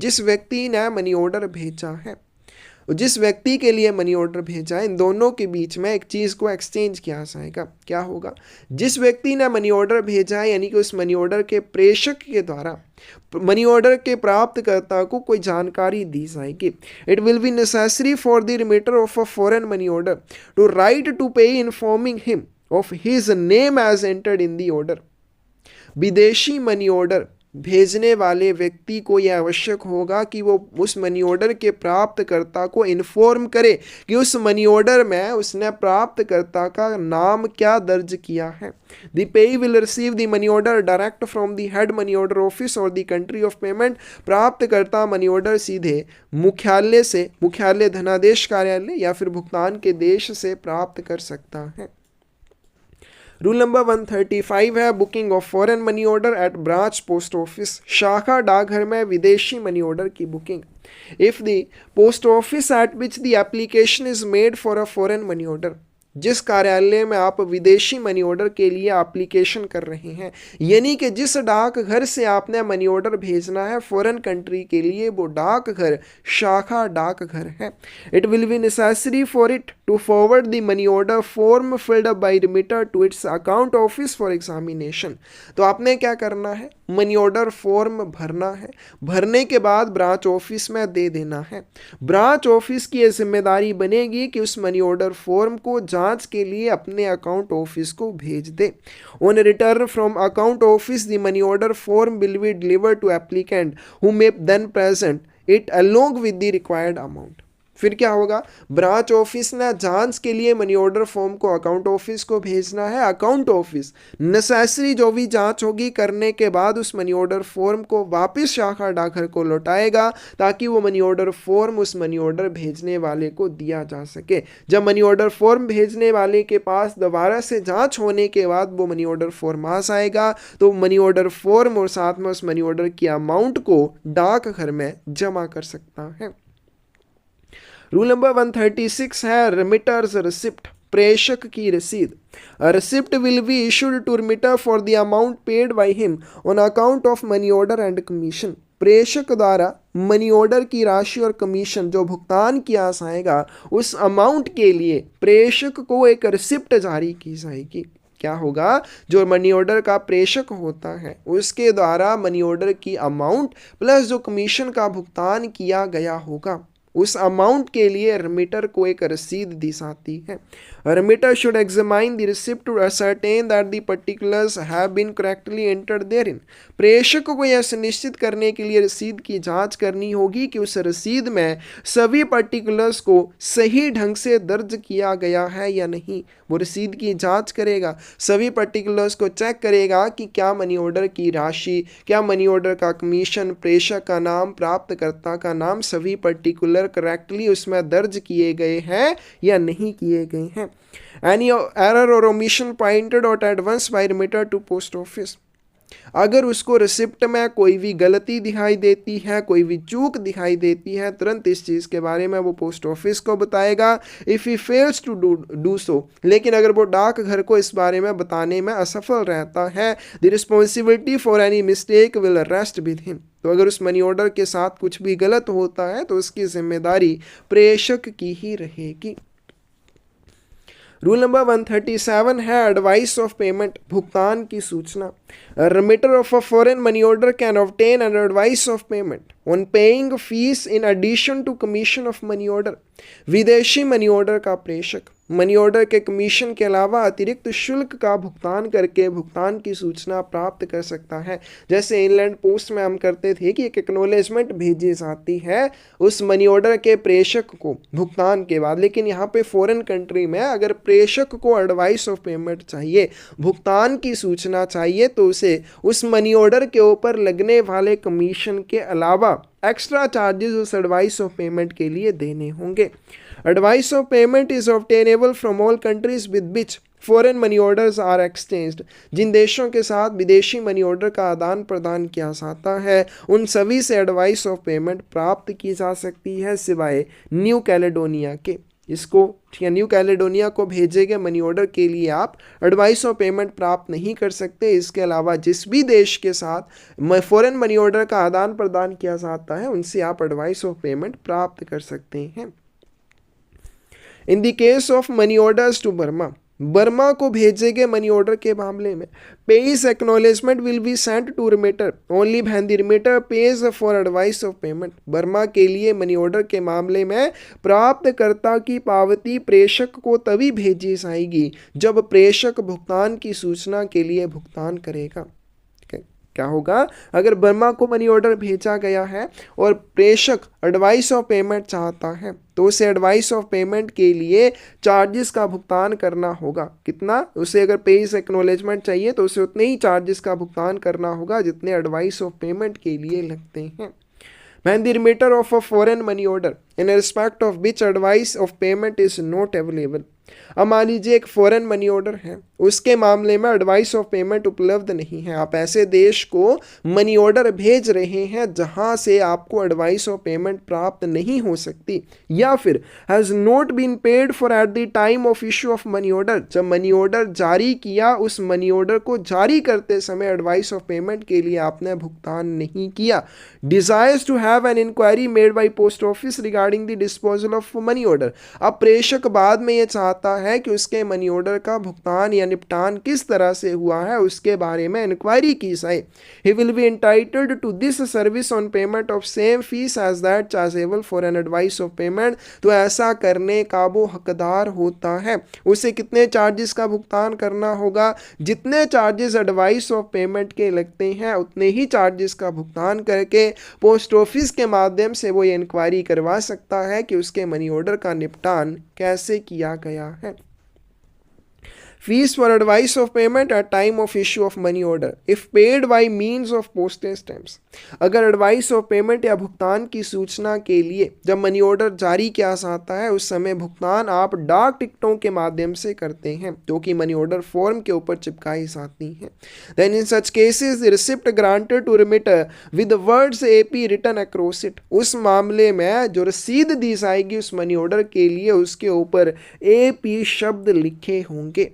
जिस व्यक्ति ने मनी ऑर्डर भेजा है, जिस व्यक्ति के लिए मनी ऑर्डर भेजा है, इन दोनों के बीच में एक चीज़ को एक्सचेंज किया जाएगा। क्या होगा? जिस व्यक्ति ने मनी ऑर्डर भेजा है यानी कि उस मनी ऑर्डर के प्रेषक के द्वारा मनी ऑर्डर के प्राप्तकर्ता को कोई जानकारी दी जाएगी। It will be necessary for the remitter of a foreign money order to write to payee informing him of his name as entered in the order. विदेशी मनी ऑर्डर भेजने वाले व्यक्ति को यह आवश्यक होगा कि वो उस मनी ऑर्डर के प्राप्तकर्ता को इन्फॉर्म करे कि उस मनी ऑर्डर में उसने प्राप्तकर्ता का नाम क्या दर्ज किया है। द पेई will receive the money order direct from the head money order office और द कंट्री ऑफ पेमेंट। प्राप्तकर्ता मनी ऑर्डर सीधे मुख्यालय धनादेश कार्यालय या फिर भुगतान के देश से प्राप्त कर सकता है। रूल नंबर 135 है booking of foreign money order at branch post office. शाखा डाकघर में विदेशी मनी ऑर्डर की booking. If the post office at which the application is made for a foreign money order, जिस कार्यालय में आप विदेशी मनी ऑर्डर के लिए एप्लीकेशन कर रहे हैं, यानी कि जिस डाकघर से आपने मनी ऑर्डर भेजना है फॉरेन कंट्री के लिए, वो डाकघर शाखा डाकघर है। It will be necessary for it to forward the money order form filled up by remitter to its account office for examination. तो आपने क्या करना है? मनी ऑर्डर फॉर्म भरना है। भरने के बाद ब्रांच ऑफिस में दे देना है। ब्रांच ऑफिस की यह जिम्मेदारी बनेगी कि उस मनी ऑर्डर फॉर्म को जांच के लिए अपने अकाउंट ऑफिस को भेज दे। On return from account office the money order form will be delivered to applicant who may then present it along with the required amount. फिर क्या होगा? ब्रांच ऑफिस ने जांच के लिए मनी ऑर्डर फॉर्म को अकाउंट ऑफिस को भेजना है। अकाउंट ऑफिस नेसेसरी जो भी जांच होगी करने के बाद उस मनी ऑर्डर फॉर्म को वापस शाखा डाकघर को लौटाएगा ताकि वो मनी ऑर्डर फॉर्म उस मनी ऑर्डर भेजने वाले को दिया जा सके। जब मनी ऑर्डर फॉर्म भेजने वाले के पास दोबारा से जांच होने के बाद वो मनी ऑर्डर फॉर्म आ जाएगा तो मनी ऑर्डर फॉर्म और साथ में उस मनी ऑर्डर की अमाउंट को डाकघर में जमा कर सकता है। रूल नंबर 136 है रिमिटर्स रिसिप्ट। प्रेषक की रसीद। Receipt will be issued to remitter for the amount paid by him on account of money order and commission. प्रेषक द्वारा मनी ऑर्डर की राशि और कमीशन जो भुगतान किया जाएगा उस अमाउंट के लिए प्रेषक को एक रिसिप्ट जारी की जाएगी। क्या होगा? जो मनी ऑर्डर का प्रेषक होता है उसके द्वारा मनी ऑर्डर की अमाउंट प्लस जो कमीशन का भुगतान किया गया होगा उस अमाउंट के लिए रिमिटर को एक रसीद दी जाती है। Remitter should examine the receipt to ascertain that the particulars have been correctly entered therein. प्रेषक को यह सुनिश्चित करने के लिए रसीद की जांच करनी होगी कि उस रसीद में सभी पर्टिकुलर्स को सही ढंग से दर्ज किया गया है या नहीं। वो रसीद की जांच करेगा, सभी पर्टिकुलर्स को चेक करेगा कि क्या मनी ऑर्डर की राशि, क्या मनी ऑर्डर का कमीशन, प्रेषक का नाम, प्राप्तकर्ता का नाम, सभी पर्टिकुलर करेक्टली उसमें दर्ज किए गए हैं या नहीं किए गए हैं। Any error or omission pointed out at once by remitter to post office। अगर उसको रिसिप्ट में कोई भी गलती दिखाई देती है, कोई भी चूक दिखाई देती है, तुरंत इस चीज़ के बारे में वो पोस्ट ऑफिस को बताएगा। If he fails to do so, लेकिन अगर वो डाकघर को इस बारे में बताने में असफल रहता है, the responsibility for any mistake will rest with him. तो अगर उस मनी ऑर्डर के साथ कुछ भी गलत होता है तो उसकी जिम्मेदारी प्रेषक की ही रहेगी। रूल नंबर 137 है एडवाइस ऑफ पेमेंट। भुगतान की सूचना। Remitter of a foreign money order can obtain an advice of payment. On paying fees in addition to commission of money order. विदेशी मनी ऑर्डर का प्रेषक मनी ऑर्डर के commission के अलावा अतिरिक्त शुल्क का भुगतान करके भुगतान की सूचना प्राप्त कर सकता है। जैसे इनलैंड पोस्ट में हम करते थे कि एक एक्नॉलेजमेंट भेजी जाती है उस मनी ऑर्डर के प्रेषक को भुगतान के बाद, लेकिन यहाँ पे फॉरेन कंट्री में अगर प्रेषक को एडवाइस ऑफ पेमेंट चाहिए, भुगतान की सूचना चाहिए, तो उसे उस मनी ऑर्डर के ऊपर लगने वाले कमीशन के अलावा एक्स्ट्रा चार्जेस उस एडवाइस ऑफ पेमेंट के लिए देने होंगे। Advice of payment is obtainable from all countries with which foreign money orders are exchanged. जिन देशों के साथ विदेशी मनी ऑर्डर का आदान प्रदान किया जाता है उन सभी से एडवाइस ऑफ पेमेंट प्राप्त की जा सकती है, सिवाय न्यू कैलेडोनिया के। इसको न्यू कैलेडोनिया को भेजे गए मनी ऑर्डर के लिए आप एडवाइस ऑफ पेमेंट प्राप्त नहीं कर सकते। इसके अलावा जिस भी देश के साथ फॉरेन मनी ऑर्डर का आदान प्रदान किया जाता है उनसे आप एडवाइस ऑफ पेमेंट प्राप्त कर सकते हैं। In the case of money orders to Burma, Burma को भेजे गए मनी ऑर्डर के मामले में payee's acknowledgement will be sent to remitter only when the remitter pays for advice of payment. Burma के लिए मनी ऑर्डर के मामले में प्राप्तकर्ता की पावती प्रेषक को तभी भेजी जाएगी जब प्रेषक भुगतान की सूचना के लिए भुगतान करेगा। क्या होगा, अगर बर्मा को मनी ऑर्डर भेजा गया है और प्रेषक एडवाइस ऑफ पेमेंट चाहता है तो उसे एडवाइस ऑफ पेमेंट के लिए चार्जेस का भुगतान करना होगा। कितना? उसे अगर पेज एक्नॉलेजमेंट चाहिए तो उसे उतने ही चार्जेस का भुगतान करना होगा जितने एडवाइस ऑफ पेमेंट के लिए लगते हैं। When the remitter of a foreign money order in respect of which advice of payment is not available, अब मान लीजिए एक फॉरेन मनी ऑर्डर है, उसके मामले में एडवाइस ऑफ पेमेंट उपलब्ध नहीं है। आप ऐसे देश को मनी ऑर्डर भेज रहे हैं जहां से आपको एडवाइस ऑफ पेमेंट प्राप्त नहीं हो सकती, या फिर has not been paid for at the time of issue of money order. जब मनी ऑर्डर जारी किया उस मनी ऑर्डर को जारी करते समय एडवाइस ऑफ पेमेंट के लिए आपने भुगतान नहीं किया। Desires to have an inquiry made by post office regarding the disposal of money order. अब प्रेषक बाद में ये चाहता है कि उसके मनी ऑर्डर का भुगतान या निपटान किस तरह से हुआ है उसके बारे में इंक्वायरी की जाए। He will be entitled to this service on payment of same fee as that chargeable for an advice of payment. तो ऐसा करने का वो हकदार होता है। उसे कितने चार्जेस का भुगतान करना होगा? जितने चार्जेस एडवाइस ऑफ पेमेंट के लगते हैं उतने ही चार्जेस का भुगतान करके पोस्ट ऑफिस के माध्यम से वो ये इंक्वायरी करवा सकता है कि उसके मनी ऑर्डर का निपटान कैसे किया गया है। Fees for advice of payment at time of issue of money order if paid by means of postage stamps। अगर एडवाइस ऑफ पेमेंट या भुगतान की सूचना के लिए जब मनी ऑर्डर जारी किया जाता है उस समय भुगतान आप डाक टिकटों के माध्यम से करते हैं जो कि मनी ऑर्डर फॉर्म के ऊपर चिपकाई जाती हैं। Then in such cases the receipt granted to remitter with words AP written across it. उस मामले में जो रसीद दी जाएगी उस मनी ऑर्डर के लिए उसके ऊपर एपी शब्द लिखे होंगे।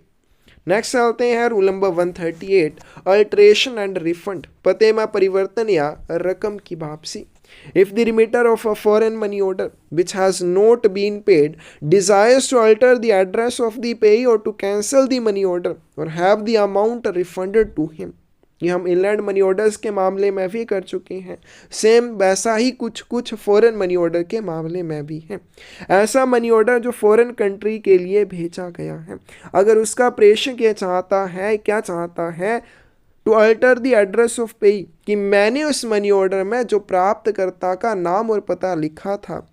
नेक्स्ट चलते हैं rule number 138 alteration and refund, पते में परिवर्तन या रकम की वापसी। If the remitter of a foreign money order which has not been paid desires to alter the address of the payee or to cancel the money order or have the amount refunded to him, ये हम inland money orders के मामले में भी कर चुके हैं। Same वैसा ही कुछ फॉरेन मनी ऑर्डर के मामले में भी है। ऐसा मनी ऑर्डर जो फॉरेन कंट्री के लिए भेजा गया है, अगर उसका प्रेषक ये चाहता है, क्या चाहता है, to alter the address of payee, कि मैंने उस मनी ऑर्डर में जो प्राप्तकर्ता का नाम और पता लिखा था,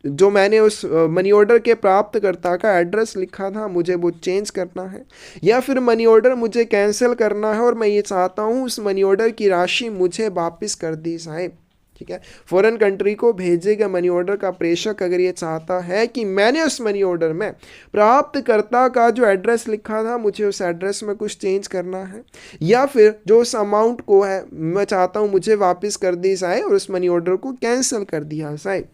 जो मैंने उस मनी ऑर्डर के प्राप्तकर्ता का एड्रेस लिखा था, मुझे वो चेंज करना है, या फिर मनी ऑर्डर मुझे कैंसिल करना है और मैं ये चाहता हूँ उस मनी ऑर्डर की राशि मुझे वापस कर दी जाए। ठीक है, फॉरेन कंट्री को भेजे गए मनी ऑर्डर का प्रेषक अगर ये चाहता है कि मैंने उस मनी ऑर्डर में प्राप्तकर्ता का जो एड्रेस लिखा था मुझे उस एड्रेस में कुछ चेंज करना है, या फिर जो उस अमाउंट को है मैं चाहता हूँ मुझे वापस कर दी जाए और उस मनी ऑर्डर को कैंसिल कर दिया जाए।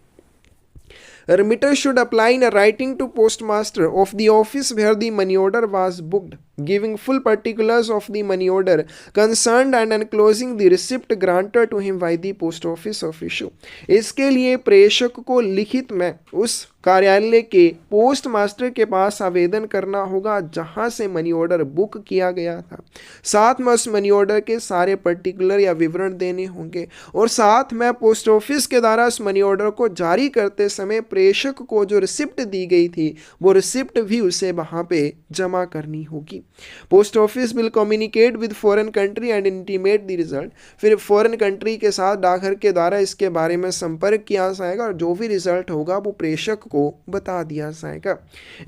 Remitter should apply in a writing to postmaster of the office where the money order was booked, giving full particulars of the money order concerned and enclosing the receipt granted to him by the post office of issue। इसके लिए प्रेषक को लिखित में उस कार्यालय के post master के पास आवेदन करना होगा जहां से मनी ऑर्डर बुक किया गया था। साथ में उस मनी ऑर्डर के सारे पर्टिकुलर या विवरण देने होंगे और साथ में पोस्ट ऑफिस के द्वारा उस मनी ऑर्डर को जारी करते समय प्रेषक को जो रिसिप्ट दी गई थी वो रिसिप्ट भी उसे वहां पे जमा करनी होगी। Post office will communicate with foreign country and intimate the result. फिर फॉरेन कंट्री के साथ डाकघर के द्वारा इसके बारे में संपर्क किया जाएगा और जो भी रिजल्ट होगा वो प्रेषक को बता दिया जाएगा।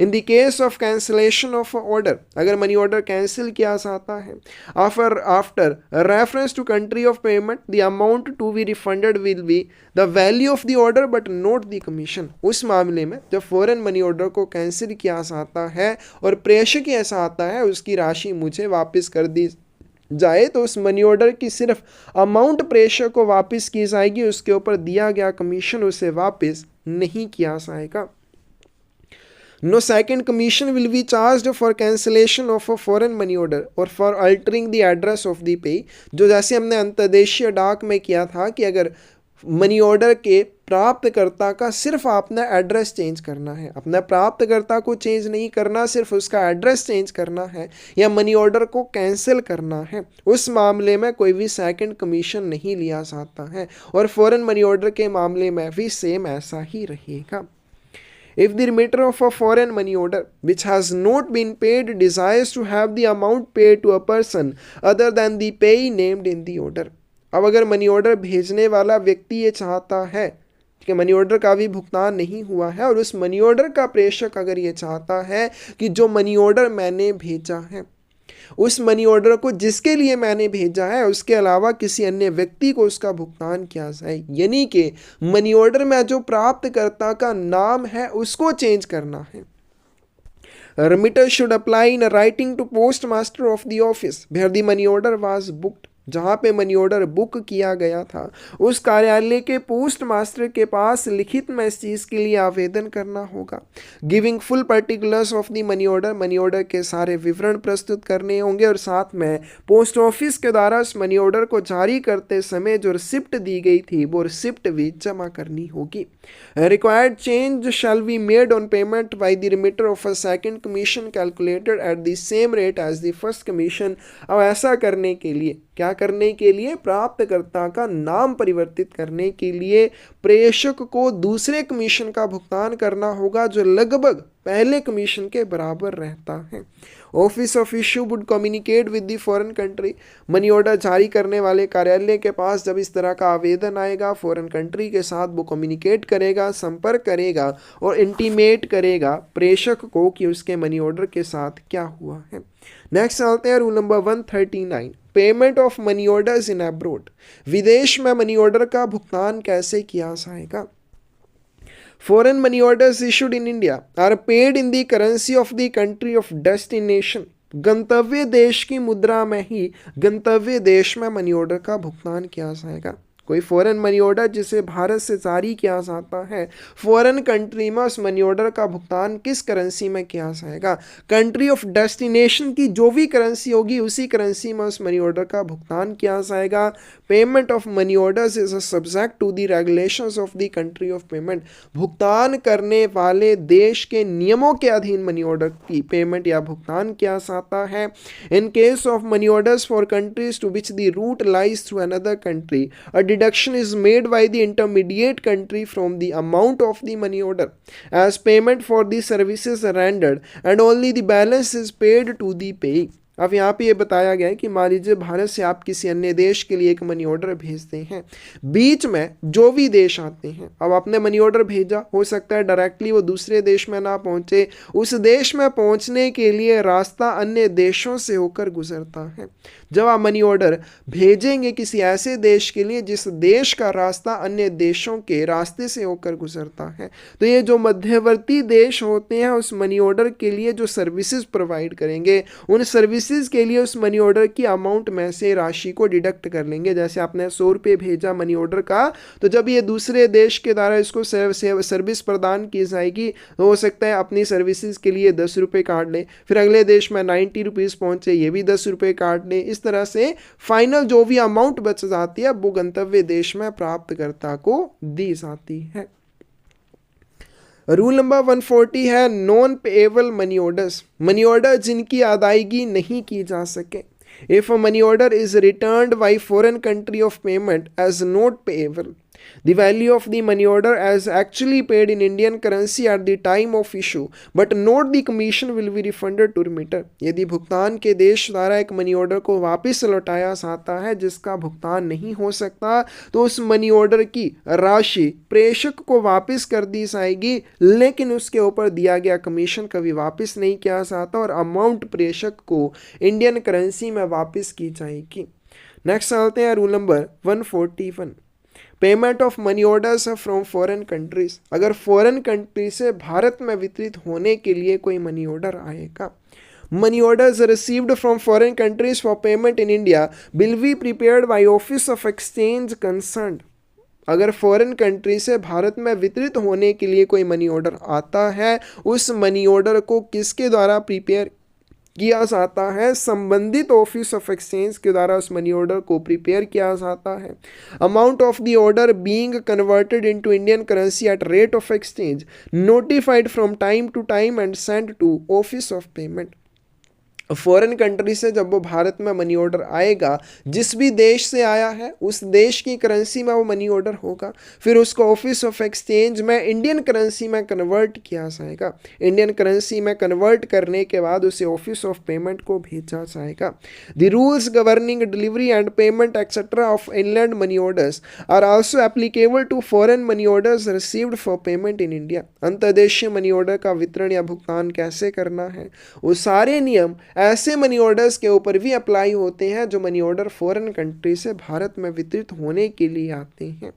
In the case of cancellation of order, अगर मनी ऑर्डर कैंसिल किया जाता है after reference to country of payment, the amount to be refunded will be the value of the order but not the commission. उस मामले में जब foreign money order को cancel किया जाता है और प्रेषक ऐसा आता है उसकी राशि मुझे वापस कर दी जाए तो उस मनी ऑर्डर की सिर्फ अमाउंट प्रेषक को वापस की जाएगी, उसके ऊपर दिया गया कमीशन उसे वापस नहीं किया जाएगा। No second commission will be charged for cancellation of a foreign money order or for altering the address of the pay। जो जैसे हमने अंतर्देशीय डाक में किया था कि अगर मनी ऑर्डर के प्राप्तकर्ता का सिर्फ आपने एड्रेस चेंज करना है, अपना प्राप्तकर्ता को चेंज नहीं करना, सिर्फ उसका एड्रेस चेंज करना है या मनी ऑर्डर को कैंसिल करना है, उस मामले में कोई भी सेकंड कमीशन नहीं लिया जाता है। और फॉरेन मनी ऑर्डर के मामले में भी सेम ऐसा ही रहेगा। If the remitter of a foreign money order which has not been paid desires to have the amount paid to a person other than the payee named in the order। अब अगर money order भेजने वाला व्यक्ति ये चाहता है कि money order का भी भुगतान नहीं हुआ है और उस मनी ऑर्डर का प्रेषक अगर ये चाहता है कि जो मनी ऑर्डर मैंने भेजा है उस मनी ऑर्डर को जिसके लिए मैंने भेजा है उसके अलावा किसी अन्य व्यक्ति को उसका भुगतान किया जाए, यानी कि मनी ऑर्डर में जो प्राप्तकर्ता का नाम है उसको चेंज करना है। Remitter should apply in writing to postmaster of the office where the money order was booked। जहाँ पे मनी ऑर्डर बुक किया गया था उस कार्यालय के पोस्ट मास्टर के पास लिखित में इस चीज़ के लिए आवेदन करना होगा। Giving full particulars of the money order के सारे विवरण प्रस्तुत करने होंगे और साथ में पोस्ट ऑफिस के द्वारा उस मनी ऑर्डर को जारी करते समय जो रिसिप्ट दी गई थी वो रिसिप्ट भी जमा करनी होगी। Required change shall be made on payment by the remitter of a second commission calculated at the same rate as the first commission. अब ऐसा करने के लिए क्या करने के लिए, प्राप्तकर्ता का नाम परिवर्तित करने के लिए प्रेषक को दूसरे कमीशन का भुगतान करना होगा जो लगभग पहले कमीशन के बराबर रहता है। Office of issue would communicate with the foreign country. Money order जारी करने वाले कार्यालय के पास जब इस तरह का आवेदन आएगा फॉरेन कंट्री के साथ वो कम्युनिकेट करेगा, संपर्क करेगा और इंटीमेट करेगा प्रेषक को कि उसके मनी ऑर्डर के साथ क्या हुआ है। नेक्स्ट चलते हैं rule number 139, payment of money orders in abroad. विदेश में मनी ऑर्डर का भुगतान कैसे किया जाएगा। Foreign money orders issued in India are paid in the currency of the country of destination। गंतव्य देश की मुद्रा में ही गंतव्य देश में मनी ऑर्डर का भुगतान किया जाएगा। कोई फॉरेन मनी ऑर्डर जिसे भारत से जारी किया जाता है फॉरेन कंट्री में उस मनी ऑर्डर का भुगतान किस करेंसी में किया जाएगा, कंट्री ऑफ डेस्टिनेशन की जो भी करेंसी होगी उसी करेंसी में उस मनी ऑर्डर का भुगतान किया जाएगा। Payment of money orders is subject to the regulations of the country of payment. भुगतान करने वाले देश के नियमों के अधीन मनी ऑर्डर की पेमेंट या भुगतान किया जाता है। In case of money orders for countries to which the route lies through another country a deduction is made by the intermediate country from the amount of the money order as payment for the services rendered and only the balance is paid to the payee। अब यहाँ पे ये बताया गया है कि मान लीजिए भारत से आप किसी अन्य देश के लिए एक मनी ऑर्डर भेजते हैं, बीच में जो भी देश आते हैं, अब आपने मनी ऑर्डर भेजा, हो सकता है डायरेक्टली वो दूसरे देश में ना पहुँचे, उस देश में पहुँचने के लिए रास्ता अन्य देशों से होकर गुजरता है। जब आप मनी ऑर्डर भेजेंगे किसी ऐसे देश के लिए जिस देश का रास्ता अन्य देशों के रास्ते से होकर गुजरता है, तो ये जो मध्यवर्ती देश होते हैं उस मनी ऑर्डर के लिए जो सर्विसेज प्रोवाइड करेंगे उन सर्विसेज के लिए उस मनी ऑर्डर की अमाउंट में से राशि को डिडक्ट कर लेंगे। जैसे आपने 100 रुपये भेजा मनी ऑर्डर का, तो जब ये दूसरे देश के द्वारा इसको सर्विस प्रदान की जाएगी तो हो सकता है अपनी सर्विसेज के लिए 10 रुपये काट लें, फिर अगले देश में 90 रुपीज़ पहुँचे ये भी 10 रुपये काट लें। इस तरह से फाइनल जो भी अमाउंट बच जाती है वो गंतव्य देश में प्राप्तकर्ता को दी जाती है। रूल नंबर 140 है non payable money orders, money order जिनकी अदायगी नहीं की जा सके। If a money order is returned by foreign country of payment as not payable, the value of the money order as actually paid in Indian currency at the time of issue but not the commission will be refunded to remitter। यदि भुगतान के देश द्वारा एक money order को वापस लौटाया जाता है जिसका भुगतान नहीं हो सकता, तो उस मनी ऑर्डर की राशि प्रेषक को वापस कर दी जाएगी, लेकिन उसके ऊपर दिया गया कमीशन कभी वापस नहीं किया जाता और अमाउंट प्रेषक को इंडियन करेंसी में वापस की जाएगी। नेक्स्ट चलते हैं rule number 141, payment of money orders from foreign countries. अगर फॉरेन कंट्री से भारत में वितरित होने के लिए कोई मनी ऑर्डर आएगा, money orders received from foreign countries for payment in India will be prepared by office of exchange concerned. अगर फॉरेन कंट्री से भारत में वितरित होने के लिए कोई मनी ऑर्डर आता है, उस मनी ऑर्डर को किसके द्वारा प्रिपेयर किया जाता है? संबंधित ऑफिस ऑफ एक्सचेंज के द्वारा उस मनी ऑर्डर को प्रिपेयर किया जाता है। Amount of the order being converted into Indian currency at rate of exchange notified from time to time and sent to office of payment. Foreign country से जब वो भारत में मनी ऑर्डर आएगा, जिस भी देश से आया है उस देश की करेंसी में वो मनी ऑर्डर होगा, फिर उसको ऑफिस ऑफ एक्सचेंज में इंडियन करेंसी में कन्वर्ट किया जाएगा। इंडियन करेंसी में कन्वर्ट करने के बाद उसे ऑफिस ऑफ पेमेंट को भेजा जाएगा। The rules governing delivery and payment etcetera of inland money orders are also applicable to foreign money orders received for payment in India. अंतर्देशीय मनी ऑर्डर का वितरण या भुगतान कैसे करना है, वो सारे नियम ऐसे मनी ऑर्डर्स के ऊपर भी अप्लाई होते हैं जो मनी ऑर्डर फॉरेन कंट्री से भारत में वितरित होने के लिए आते हैं।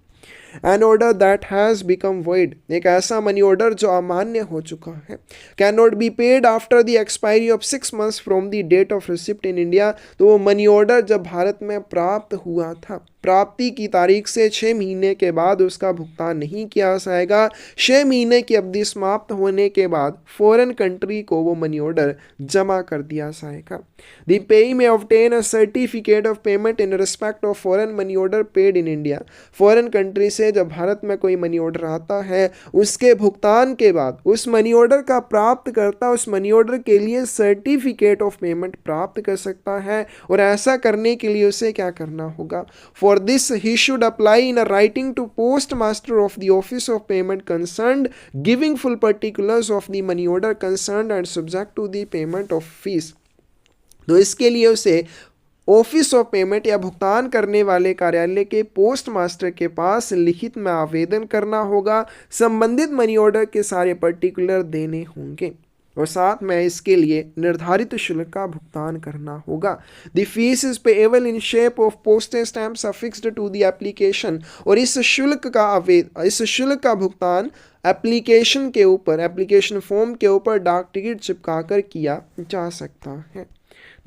An order that has become void, एक ऐसा मनी ऑर्डर जो अमान्य हो चुका है, can not be paid after the expiry of 6 months from the date of receipt in India. तो वो मनी ऑर्डर जब भारत में प्राप्त हुआ था, प्राप्ति की तारीख से 6 महीने के बाद उसका भुगतान नहीं किया जाएगा। 6 महीने की अवधि समाप्त होने के बाद फॉरेन कंट्री को वो मनी ऑर्डर जमा कर दिया जाएगा। द पेई में obtain a certificate of payment in respect of foreign money order paid in India. Foreign country से जब भारत में कोई मनी ऑर्डर आता है, उसके भुगतान के बाद उस मनी ऑर्डर का प्राप्त करता उस मनी ऑर्डर के लिए सर्टिफिकेट ऑफ पेमेंट प्राप्त कर सकता है। और ऐसा करने के लिए उसे क्या करना होगा? For this, he should apply in a writing to postmaster of the office of payment concerned, giving full particulars of the money order concerned and subject to the payment of fees। तो इसके लिए उसे office of payment या भुगतान करने वाले कार्यालय के पोस्ट मास्टर के पास लिखित में आवेदन करना होगा। संबंधित मनी ऑर्डर के सारे पर्टिकुलर देने होंगे और साथ में इसके लिए निर्धारित शुल्क का भुगतान करना होगा। The fees is payable in shape of postage stamps affixed to the application. और इस शुल्क का भुगतान एप्लीकेशन के ऊपर, एप्लीकेशन फॉर्म के ऊपर डाक टिकट चिपकाकर किया जा सकता है।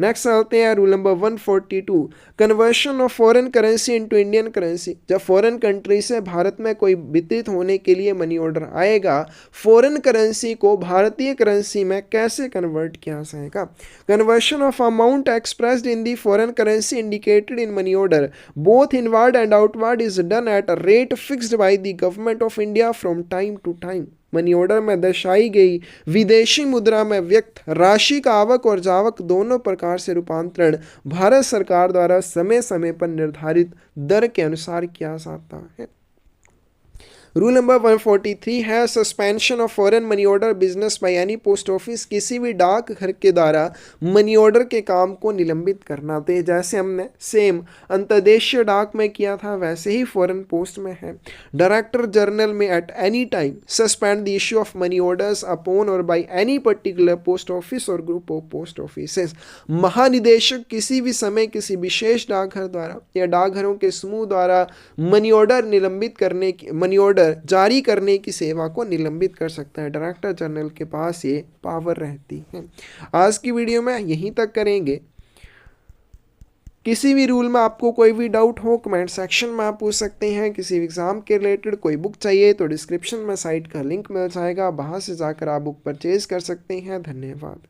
नेक्स्ट आते हैं rule number 142, conversion of foreign currency into Indian currency. जब फॉरेन कंट्री से भारत में कोई वितरित होने के लिए मनी ऑर्डर आएगा, फॉरेन करेंसी को भारतीय करेंसी में कैसे कन्वर्ट किया जाएगा? Conversion of amount expressed in the foreign currency indicated in money order both inward and outward is done at a rate fixed by the government of India from time to time. Money order में दर्शाई गई विदेशी मुद्रा में व्यक्त राशि का आवक और जावक दोनों प्रकार से रूपांतरण भारत सरकार द्वारा समय समय पर निर्धारित दर के अनुसार किया जाता है। रूल नंबर 143 है suspension of foreign money order business by any post office. किसी भी डाक घर के द्वारा मनी ऑर्डर के काम को निलंबित करना। तो जैसे हमने सेम अंतर्देशीय डाक में किया था, वैसे ही फॉरेन पोस्ट में है। Director general may at any time suspend the issue of money orders upon or by any particular post office or group of post offices. महानिदेशक किसी भी समय किसी विशेष डाकघर द्वारा या डाकघरों के समूह द्वारा मनी ऑर्डर निलंबित करने की, मनी ऑर्डर जारी करने की सेवा को निलंबित कर सकता है। डायरेक्टर जनरल के पास ये पावर रहती है। आज की वीडियो में यहीं तक करेंगे। किसी भी रूल में आपको कोई भी डाउट हो, कमेंट सेक्शन में आप पूछ सकते हैं। किसी एग्जाम के रिलेटेड कोई बुक चाहिए तो डिस्क्रिप्शन में साइट का लिंक मिल जाएगा, वहां से जाकर आप बुक परचेज कर सकते हैं। धन्यवाद।